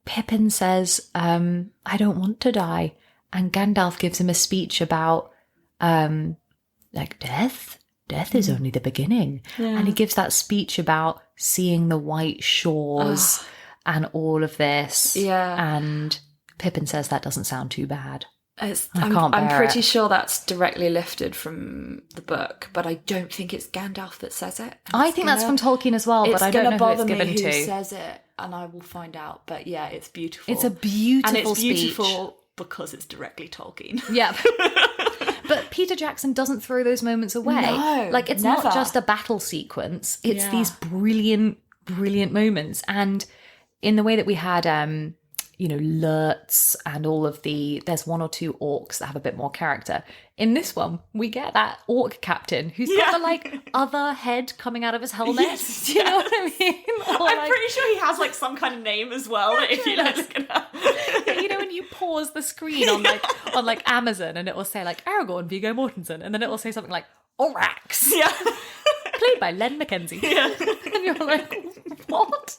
A: Pippin says, I don't want to die. And Gandalf gives him a speech about, death. death is only the beginning. And he gives that speech about seeing the white shores and all of this.
B: Yeah.
A: And Pippin says that doesn't sound too bad.
B: I'm pretty sure that's directly lifted from the book, but I don't think it's Gandalf that says it.
A: I think that's from Tolkien as well, but I don't know who it's given to.
B: It's going to bother me who says it, and I will find out. But yeah, it's beautiful.
A: It's a beautiful
B: and it's
A: speech.
B: Beautiful because it's directly Tolkien.
A: Yeah. But Peter Jackson doesn't throw those moments away.
B: No,
A: like, it's
B: never.
A: not just a battle sequence. It's these brilliant, brilliant moments. And in the way that we had, Lurtz and all of there's one or two orcs that have a bit more character. In this one, we get that orc captain who's got the, like, other head coming out of his helmet.
B: Yes,
A: Do you know what I mean? Or,
B: I'm pretty sure he has, like, some kind of name as well, if you look it up.
A: Yeah, you know when you pause the screen on Amazon and it will say, like, Aragorn, Viggo Mortensen, and then it will say something like, Orax.
B: Yeah.
A: Played by Len Mackenzie. Yeah. And you're like, what?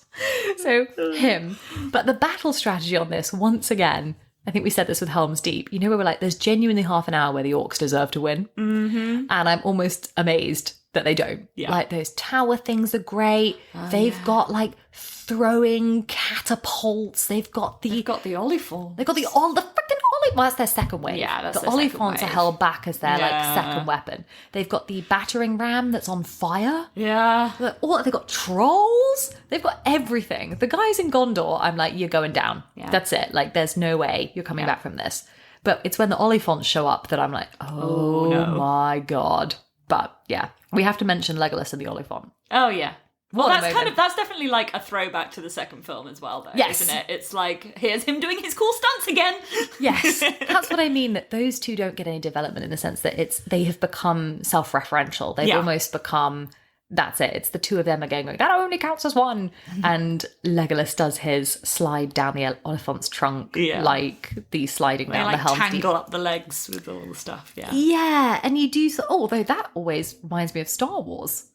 A: So, him. But the battle strategy on this, once again, I think we said this with Helm's Deep, we were like, there's genuinely half an hour where the orcs deserve to win. Mm-hmm. And I'm almost amazed that they don't. Yeah. Like, those tower things are great. They've got, like, throwing catapults. They've got the
B: Oliphants.
A: They've got the freaking Oliphants. Well, that's their second wave.
B: Yeah, that's
A: the Oliphants are held back as their like second weapon. They've got the battering ram that's on fire.
B: Yeah.
A: They've got trolls. They've got everything. The guys in Gondor, I'm like, you're going down. Yeah. That's it. Like, there's no way you're coming back from this. But it's when the Oliphants show up that I'm like, oh no. My God. But yeah, we have to mention Legolas and the Oliphant.
B: Oh yeah. Well, that's definitely like a throwback to the second film as well, though, isn't it? It's like, here's him doing his cool stunts again.
A: Yes, that's what I mean, that those two don't get any development in the sense that they have become self-referential. They've almost become, that's it. It's the two of them again going, that only counts as one. And Legolas does his slide down the elephant's trunk, like the sliding down the Helm's Deep.
B: Tangle up the legs with all the stuff,
A: Yeah, and you do, although that always reminds me of Star Wars.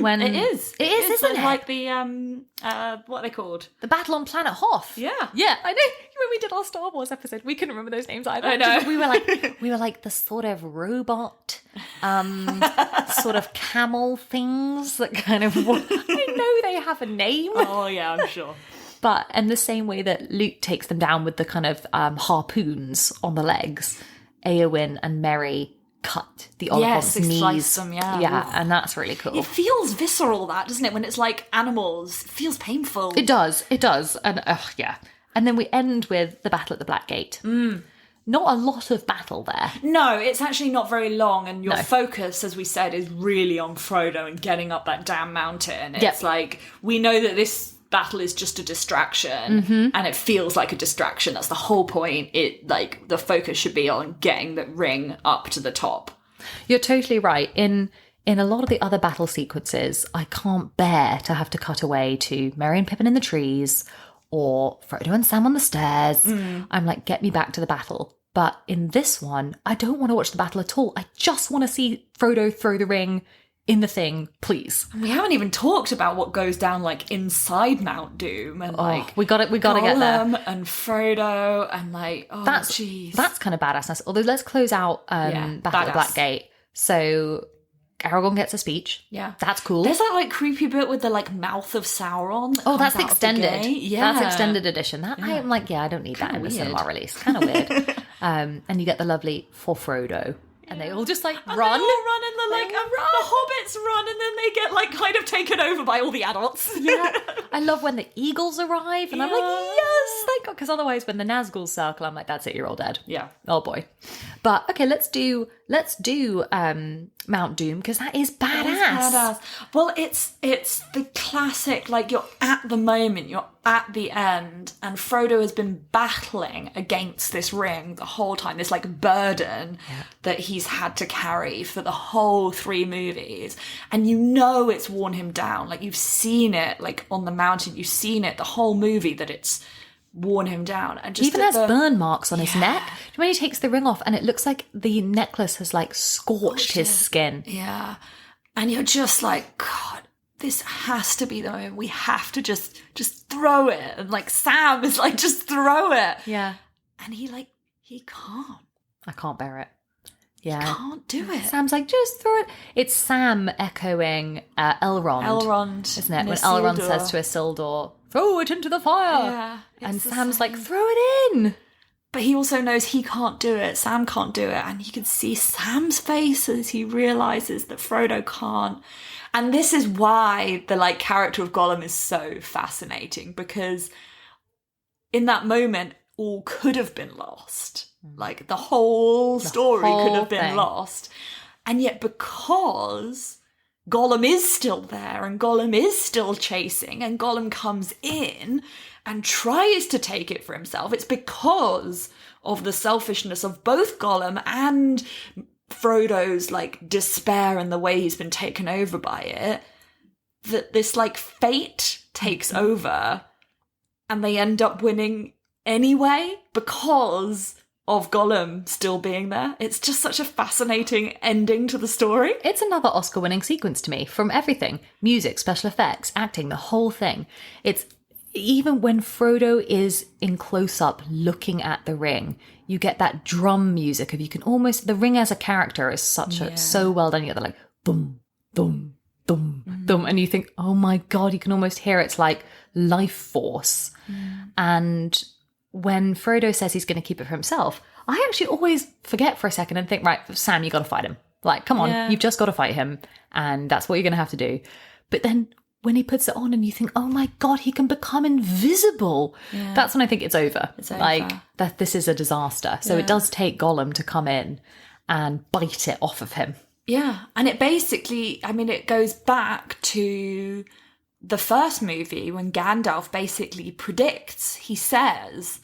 A: When
B: it is,
A: isn't it?
B: Like the what are they called?
A: The Battle on Planet Hoth.
B: Yeah,
A: I know. When we did our Star Wars episode, we couldn't remember those names either.
B: I know.
A: We were like the sort of robot, sort of camel things that kind of. I know they have a name.
B: Oh yeah, I'm sure.
A: But in the same way that Luke takes them down with the kind of harpoons on the legs, Eowyn and Merry cut the Oliphant's knees.
B: Slice them,
A: yeah, and that's really cool.
B: It feels visceral, that, doesn't it? When it's like animals, it feels painful.
A: It does, and and then we end with the battle at the Black Gate. Not a lot of battle there.
B: No, it's actually not very long, and your focus, as we said, is really on Frodo and getting up that damn mountain. It's like, we know that this battle is just a distraction, and it feels like a distraction. That's the whole point. It, like, the focus should be on getting the ring up to the top.
A: You're totally right. In a lot of the other battle sequences, I can't bear to have to cut away to Merry and Pippin in the trees or Frodo and Sam on the stairs. I'm like, get me back to the battle. But in this one, I don't want to watch the battle at all. I just want to see Frodo throw the ring in the thing, please.
B: We haven't even talked about what goes down, like, inside Mount Doom, and like
A: we got to get there.
B: And Frodo, and like,
A: that's kind of badass. Although let's close out Battle at the Black Gate. So Aragorn gets a speech.
B: Yeah,
A: that's cool.
B: There's that like creepy bit with the like mouth of Sauron.
A: That's extended. Yeah, that's extended edition. That I'm like, I don't need that in the cinema release. Kind of weird. And you get the lovely for Frodo. And they all just like run.
B: They all run, and the hobbits run, and then they get like kind of taken over by all the adults.
A: Yeah, I love when the eagles arrive, and I'm like, yes, thank God, because otherwise, when the Nazgûl circle, I'm like, that's it, you're all dead.
B: Yeah.
A: Oh boy. But okay, let's do Mount Doom, because that is badass.
B: Well, it's the classic, like, you're at the moment, you're at the end, and Frodo has been battling against this ring the whole time, this like burden that he's had to carry for the whole 3 movies, and you know it's worn him down. Like, you've seen it, like, on the mountain, you've seen it the whole movie, that it's worn him down. And just
A: he even has burn marks on his neck. When he takes the ring off, and it looks like the necklace has like scorched his skin.
B: Yeah. And you're just like, God, this has to be the moment. We have to just throw it. And like Sam is like, just throw it.
A: Yeah.
B: And he can't.
A: I can't bear it. Yeah.
B: He can't do it.
A: Sam's like, just throw it. It's Sam echoing Elrond.
B: Elrond.
A: Isn't it? When Elrond says to Isildur, throw it into the fire.
B: Yeah.
A: And Sam's like, throw it in.
B: But he also knows he can't do it. Sam can't do it. And you can see Sam's face as he realises that Frodo can't. And this is why the character of Gollum is so fascinating, because in that moment, all could have been lost. Like, the whole story could have been lost. And yet, because Gollum is still there and Gollum is still chasing and Gollum comes in and tries to take it for himself, it's because of the selfishness of both Gollum and Frodo's, despair and the way he's been taken over by it, that this, fate takes over and they end up winning anyway because of Gollum still being there. It's just such a fascinating ending to the story.
A: It's another Oscar-winning sequence to me, from everything. Music, special effects, acting, the whole thing. It's even when Frodo is in close-up looking at the ring, you get that drum music of the ring as a character is so well done. You get the boom, boom, boom, boom, and you think, oh my God, you can almost hear its life force. And when Frodo says he's going to keep it for himself, I actually always forget for a second and think, right, Sam, you got to fight him. Come on, you've just got to fight him, and that's what you're going to have to do. But then when he puts it on and you think, oh my God, he can become invisible. Yeah. That's when I think it's over. It's over. That this is a disaster. So it does take Gollum to come in and bite it off of him.
B: Yeah, and it basically, it goes back to the first movie when Gandalf basically predicts, he says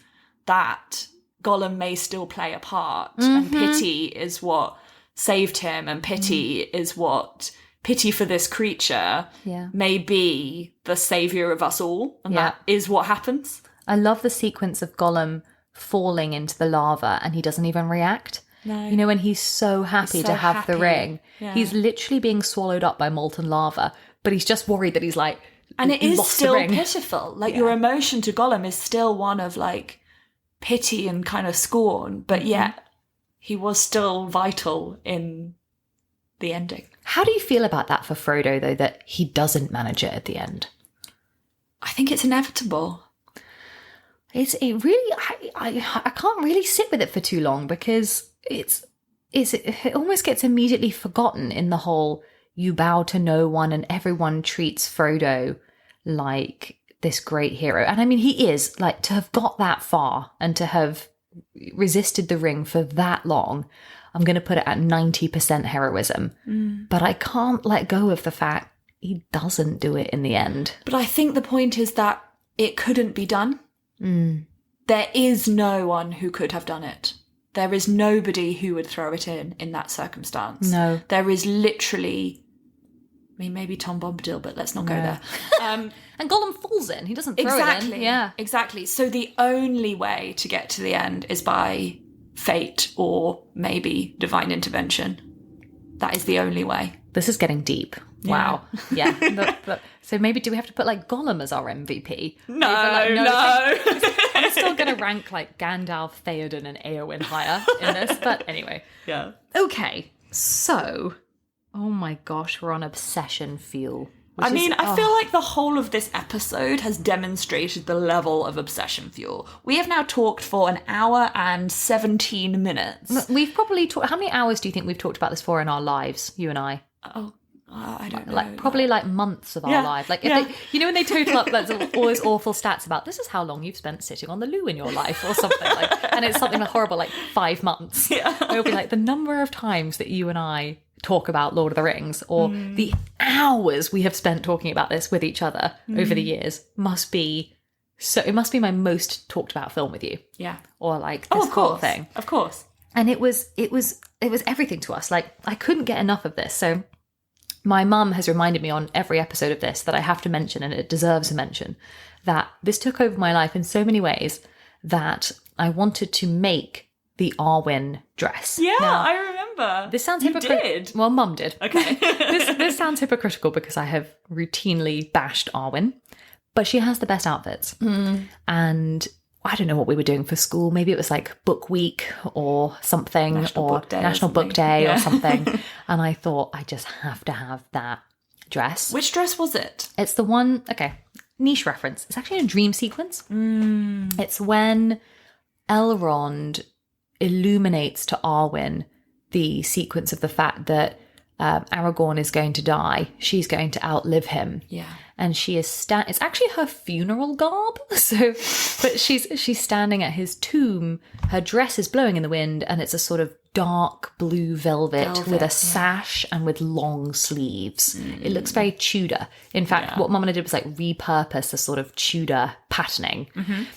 B: that Gollum may still play a part, and pity is what saved him, and pity is what, pity for this creature may be the saviour of us all, and that is what happens.
A: I love the sequence of Gollum falling into the lava and he doesn't even react. No. When he's so happy to have the ring. Yeah. He's literally being swallowed up by molten lava, but he's just worried that he's
B: and it is still pitiful. Your emotion to Gollum is still one of pity and kind of scorn, but yet he was still vital in the ending.
A: How do you feel about that for Frodo, though, that he doesn't manage it at the end?
B: I think it's inevitable.
A: I can't really sit with it for too long, because it almost gets immediately forgotten in the whole you bow to no one and everyone treats Frodo like this great hero. And he is, to have got that far and to have resisted the ring for that long, I'm going to put it at 90% heroism. But I can't let go of the fact he doesn't do it in the end.
B: But I think the point is that it couldn't be done. There is no one who could have done it. There is nobody who would throw it in that circumstance.
A: No.
B: There is literally, maybe Tom Bombadil, but let's not go there.
A: And Gollum falls in. He doesn't throw it in. Yeah.
B: Exactly. So the only way to get to the end is by fate or maybe divine intervention. That is the only way.
A: This is getting deep. Wow. Yeah. So maybe do we have to put Gollum as our MVP?
B: No.
A: I'm still going to rank Gandalf, Theoden and Eowyn higher in this. But anyway.
B: Yeah.
A: Okay. So, oh my gosh, we're on obsession fuel.
B: I feel like the whole of this episode has demonstrated the level of obsession fuel. We have now talked for an hour and 17 minutes.
A: We've probably talked... How many hours do you think we've talked about this for in our lives, you and I?
B: Oh, I don't know.
A: Probably months of our life. They, when they total up all those awful stats about this is how long you've spent sitting on the loo in your life or something. And it's something horrible 5 months. Yeah. It'll be the number of times that you and I talk about Lord of the Rings, or the hours we have spent talking about this with each other over the years must be so. It must be my most talked about film with you.
B: Yeah.
A: Or this whole thing.
B: Of course.
A: And it was everything to us. I couldn't get enough of this. So my mum has reminded me on every episode of this that I have to mention, and it deserves a mention, that this took over my life in so many ways that I wanted to make the Arwen dress.
B: Yeah, now, I remember.
A: This sounds hypocritical. Well, Mum did.
B: Okay.
A: this sounds hypocritical because I have routinely bashed Arwen, but she has the best outfits. And I don't know what we were doing for school. Maybe it was like book week or something, National Book Day or something. And I thought, I just have to have that dress.
B: Which dress was it?
A: It's the one, okay, niche reference. It's actually a dream sequence. It's when Elrond illuminates to Arwen the sequence of the fact that Aragorn is going to die. She's going to outlive him.
B: Yeah.
A: And she is it's actually her funeral garb. So, but she's standing at his tomb. Her dress is blowing in the wind, and it's a sort of dark blue velvet with a sash and with long sleeves. It looks very Tudor. In fact, what Mum and I did was like repurpose the sort of Tudor patterning.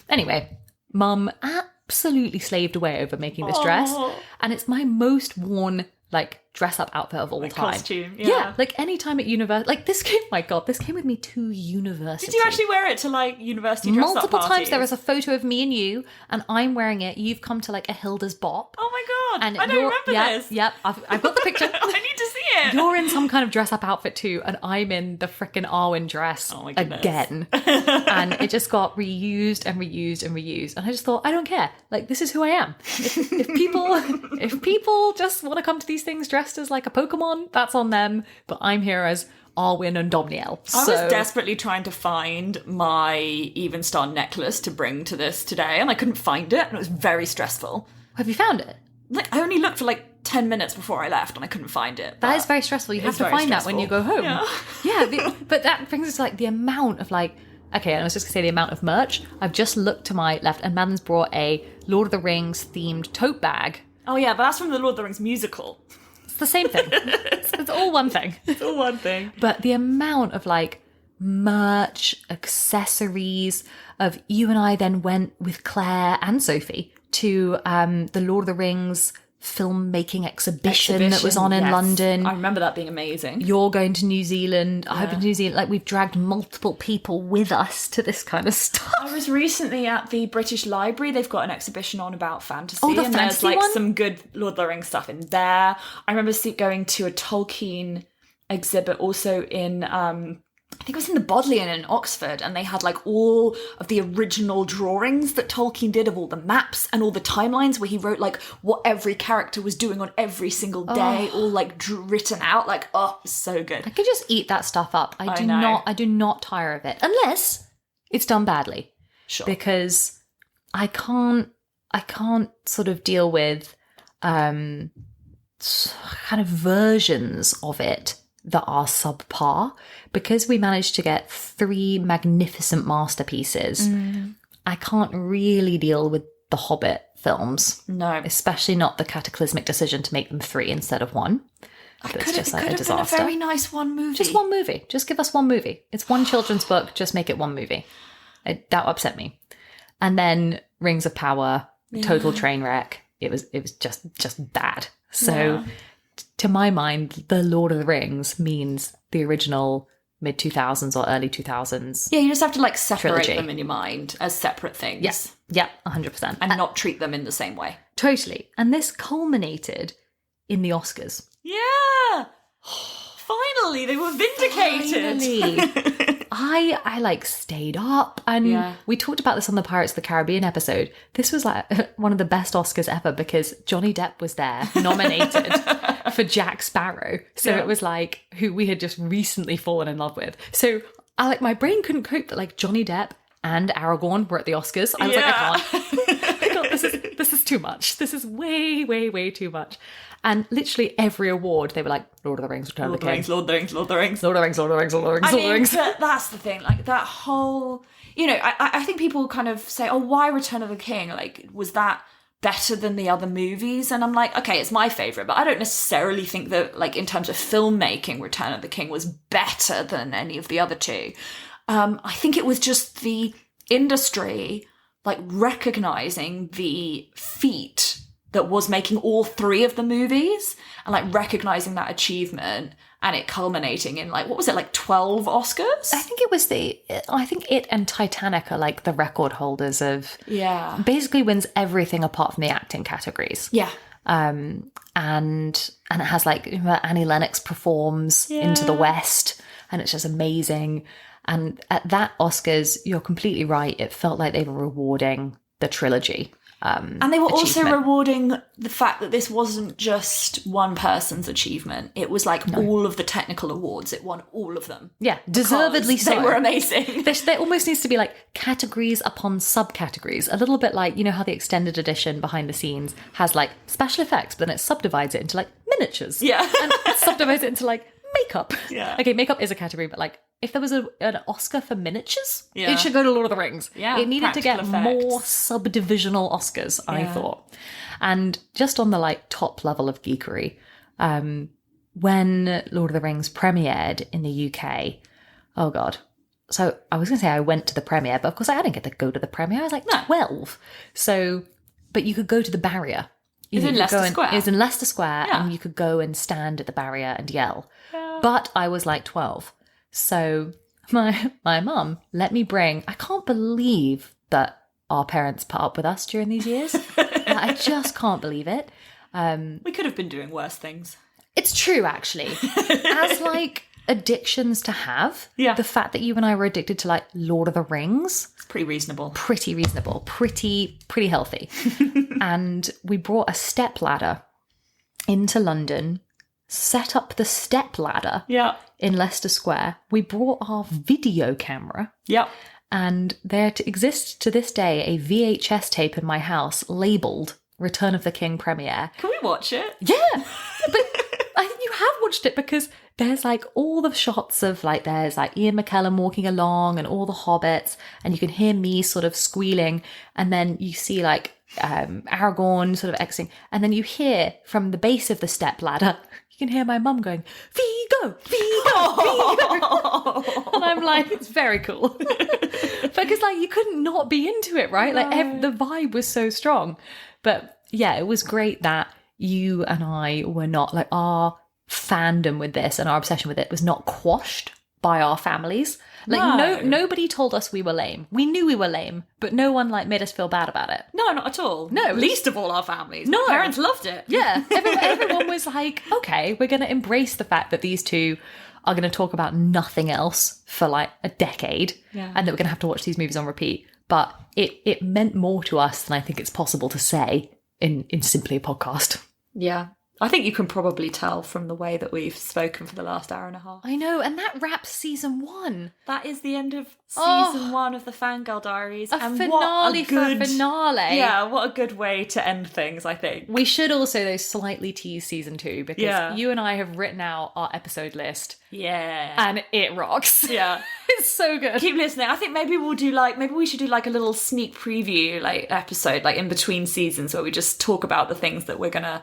A: Anyway, Mum absolutely slaved away over making this dress, and it's my most worn like dress up outfit of all time.
B: Costume,
A: like any time at university. Like this came, my God, this came with me to university.
B: Did you actually wear it to like university dress
A: multiple
B: up
A: times? There is a photo of me and you, and I'm wearing it. You've come to like a Hilda's Bop.
B: Oh my God,
A: and
B: I don't remember this.
A: Yep, I've got the picture.
B: I need to see it.
A: You're in some kind of dress up outfit too, and I'm in the frickin' Arwen dress again. And it just got reused and reused and reused. And I just thought, I don't care. Like, this is who I am. If people just want to come to these things dressed as like a Pokemon, that's on them. But I'm here as Arwen and Domniel.
B: I was desperately trying to find my Even Star necklace to bring to this today, and I couldn't find it, and it was very stressful.
A: Have you found it?
B: Like, I only looked for like 10 minutes before I left, and I couldn't find it.
A: That is very stressful. You have to find that when you go home. But that brings us to like the amount of like, okay, I was just going to say the amount of merch. I've just looked to my left, and Madden's brought a Lord of the Rings themed tote bag.
B: Oh yeah, but that's from the Lord of the Rings musical.
A: It's the same thing. It's all one thing.
B: It's all one thing.
A: But the amount of like merch, accessories of you and I then went with Claire and Sophie to the Lord of the Rings filmmaking exhibition that was on in London.
B: I remember that being amazing.
A: You're going to New Zealand. I hope in New Zealand. Like, we've dragged multiple people with us to this kind of stuff.
B: I was recently at the British Library. They've got an exhibition on about fantasy.
A: Oh, the
B: and
A: fantasy
B: there's like
A: one?
B: some good Lord of the Rings stuff in there. I remember going to a Tolkien exhibit also in I think it was in the Bodleian in Oxford, and they had like all of the original drawings that Tolkien did of all the maps and all the timelines where he wrote like what every character was doing on every single day, all like written out. Like, oh, so good.
A: I could just eat that stuff up. I do not tire of it unless it's done badly.
B: Sure.
A: Because I can't sort of deal with kind of versions of it that are subpar. Because we managed to get 3 magnificent masterpieces, I can't really deal with the Hobbit films.
B: No.
A: Especially not the cataclysmic decision to make them 3 instead of 1. It's just like a disaster.
B: Been a very nice one movie.
A: Just one movie. Just give us one movie. It's one children's book. Just make it one movie. That upset me. And then Rings of Power, total train wreck. It was just bad. So to my mind, the Lord of the Rings means the original mid-2000s or early 2000s.
B: Yeah, you just have to like separate
A: trilogy.
B: them in your mind as separate things.
A: Yes. Yeah, 100%.
B: And not treat them in the same way.
A: Totally. And this culminated in the Oscars.
B: Yeah! Finally, they were vindicated.
A: Finally. I like stayed up, and we talked about this on the Pirates of the Caribbean episode. This was like one of the best Oscars ever because Johnny Depp was there, nominated for Jack Sparrow. So it was like who we had just recently fallen in love with. So my brain couldn't cope that like Johnny Depp and Aragorn were at the Oscars. I was like, I can't. This is too much. This is way, way, way too much. And literally every award, they were like, Lord of the Rings, Return of the King.
B: Lord of the Rings, Lord of the Rings.
A: Lord of the Rings, Lord of the Rings, Lord of the Rings, Lord of the Rings.
B: But that's the thing, like that whole, I think people kind of say, oh, why Return of the King? Like, was that better than the other movies? And I'm like, okay, it's my favourite, but I don't necessarily think that, like, in terms of filmmaking, Return of the King was better than any of the other two. I think it was just the industry, like, recognising the feat that was making all 3 of the movies and like recognizing that achievement and it culminating in like, what was it, like 12 Oscars?
A: I think it and Titanic are like the record holders of, basically wins everything apart from the acting categories.
B: Yeah.
A: And it has like Annie Lennox performs Into the West, and it's just amazing. And at that Oscars, you're completely right. It felt like they were rewarding the trilogy.
B: And they were also
A: achievement.
B: rewarding the fact that this wasn't just one person's achievement. It was like all of the technical awards. It won all of them.
A: Yeah, deservedly so.
B: They were amazing.
A: There almost needs to be like categories upon subcategories. A little bit like, you know how the extended edition behind the scenes has like special effects, but then it subdivides it into like miniatures.
B: Yeah.
A: And it subdivides it into like makeup.
B: Yeah.
A: Okay, makeup is a category, but like if there was an Oscar for miniatures,
B: Yeah.
A: it should go to Lord of the Rings.
B: Yeah,
A: It needed to get
B: practical effects.
A: more subdivisional Oscars, I
B: Yeah.
A: thought. And just on the like top level of geekery, when Lord of the Rings premiered in the UK, oh God. So I was going to say I went to the premiere, but of course I didn't get to go to the premiere. I was like 12. So, but you could go to the barrier.
B: It's in Leicester Square.
A: It was in Leicester Square,
B: Yeah.
A: and you could go and stand at the barrier and yell.
B: Yeah.
A: But I was like 12. So my mum let me bring, I can't believe that our parents put up with us during these years. I just can't believe it.
B: We could have been doing worse things.
A: It's true, actually. As like addictions to have,
B: Yeah.
A: the fact that you and I were addicted to like Lord of the Rings,
B: It's pretty reasonable.
A: pretty reasonable, pretty healthy. And we brought a step ladder into London, set up the step ladder
B: Yeah.
A: in Leicester Square. We brought our video camera,
B: Yep.
A: and there exists to this day a VHS tape in my house labelled Return of the King premiere.
B: Can we watch it?
A: Yeah, but I think you have watched it because there's like all the shots of like, there's like Ian McKellen walking along and all the hobbits, and you can hear me sort of squealing, and then you see like Aragorn sort of exiting, and then you hear from the base of the step ladder, you can hear my mum going, Vigo, Vigo, Vigo. And I'm like, it's very cool. Because like you couldn't not be into it, right? Like the vibe was so strong. But yeah, it was great that you and I were not like, our fandom with this and our obsession with it was not quashed by our families. Like nobody told us we were lame. We knew we were lame, but no one like made us feel bad about it.
B: No, not at all.
A: No.
B: Least of all our families.
A: No.
B: My parents loved it.
A: Yeah, everyone was like, okay, we're going to embrace the fact that these two are going to talk about nothing else for like a decade,
B: Yeah.
A: and that we're going to have to watch these movies on repeat. But it meant more to us than I think it's possible to say in simply a podcast.
B: Yeah. I think you can probably tell from the way that we've spoken for the last hour and a half.
A: I know, and that wraps season 1.
B: That is the end of season 1 of the Fangirl Diaries.
A: A finale for a finale.
B: Yeah, what a good way to end things, I think.
A: We should also, though, slightly tease season 2, because you and I have written out our episode list.
B: Yeah.
A: And it rocks.
B: Yeah.
A: It's so good.
B: Keep listening. I think maybe we should do like a little sneak preview like episode like in between seasons where we just talk about the things that we're gonna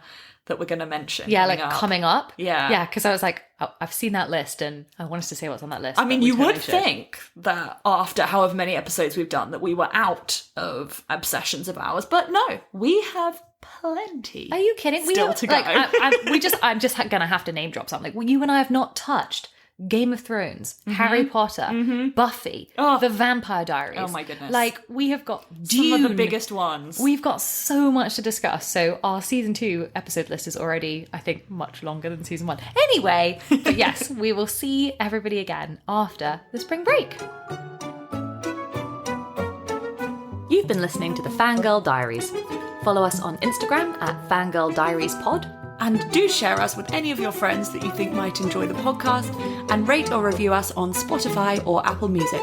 B: mention.
A: Yeah, like coming up.
B: Yeah.
A: Yeah, because I was like, oh, I've seen that list and I want us to say what's on that list.
B: I mean,
A: but we
B: you
A: totally
B: would
A: should.
B: think that after however many episodes we've done that we were out of obsessions of ours, but no, we have plenty.
A: Are you kidding?
B: Still to go.
A: I'm just gonna have to name drop something. Well, you and I have not touched Game of Thrones, Harry Potter, Buffy, The Vampire Diaries.
B: Oh my goodness.
A: Like, we have got Dune.
B: Some of the biggest ones.
A: We've got so much to discuss. So our season 2 episode list is already, I think, much longer than season 1. Anyway, but yes, we will see everybody again after the spring break. You've been listening to the Fangirl Diaries. Follow us on Instagram at Fangirl Diaries Pod.
B: And do share us with any of your friends that you think might enjoy the podcast, and rate or review us on Spotify or Apple Music.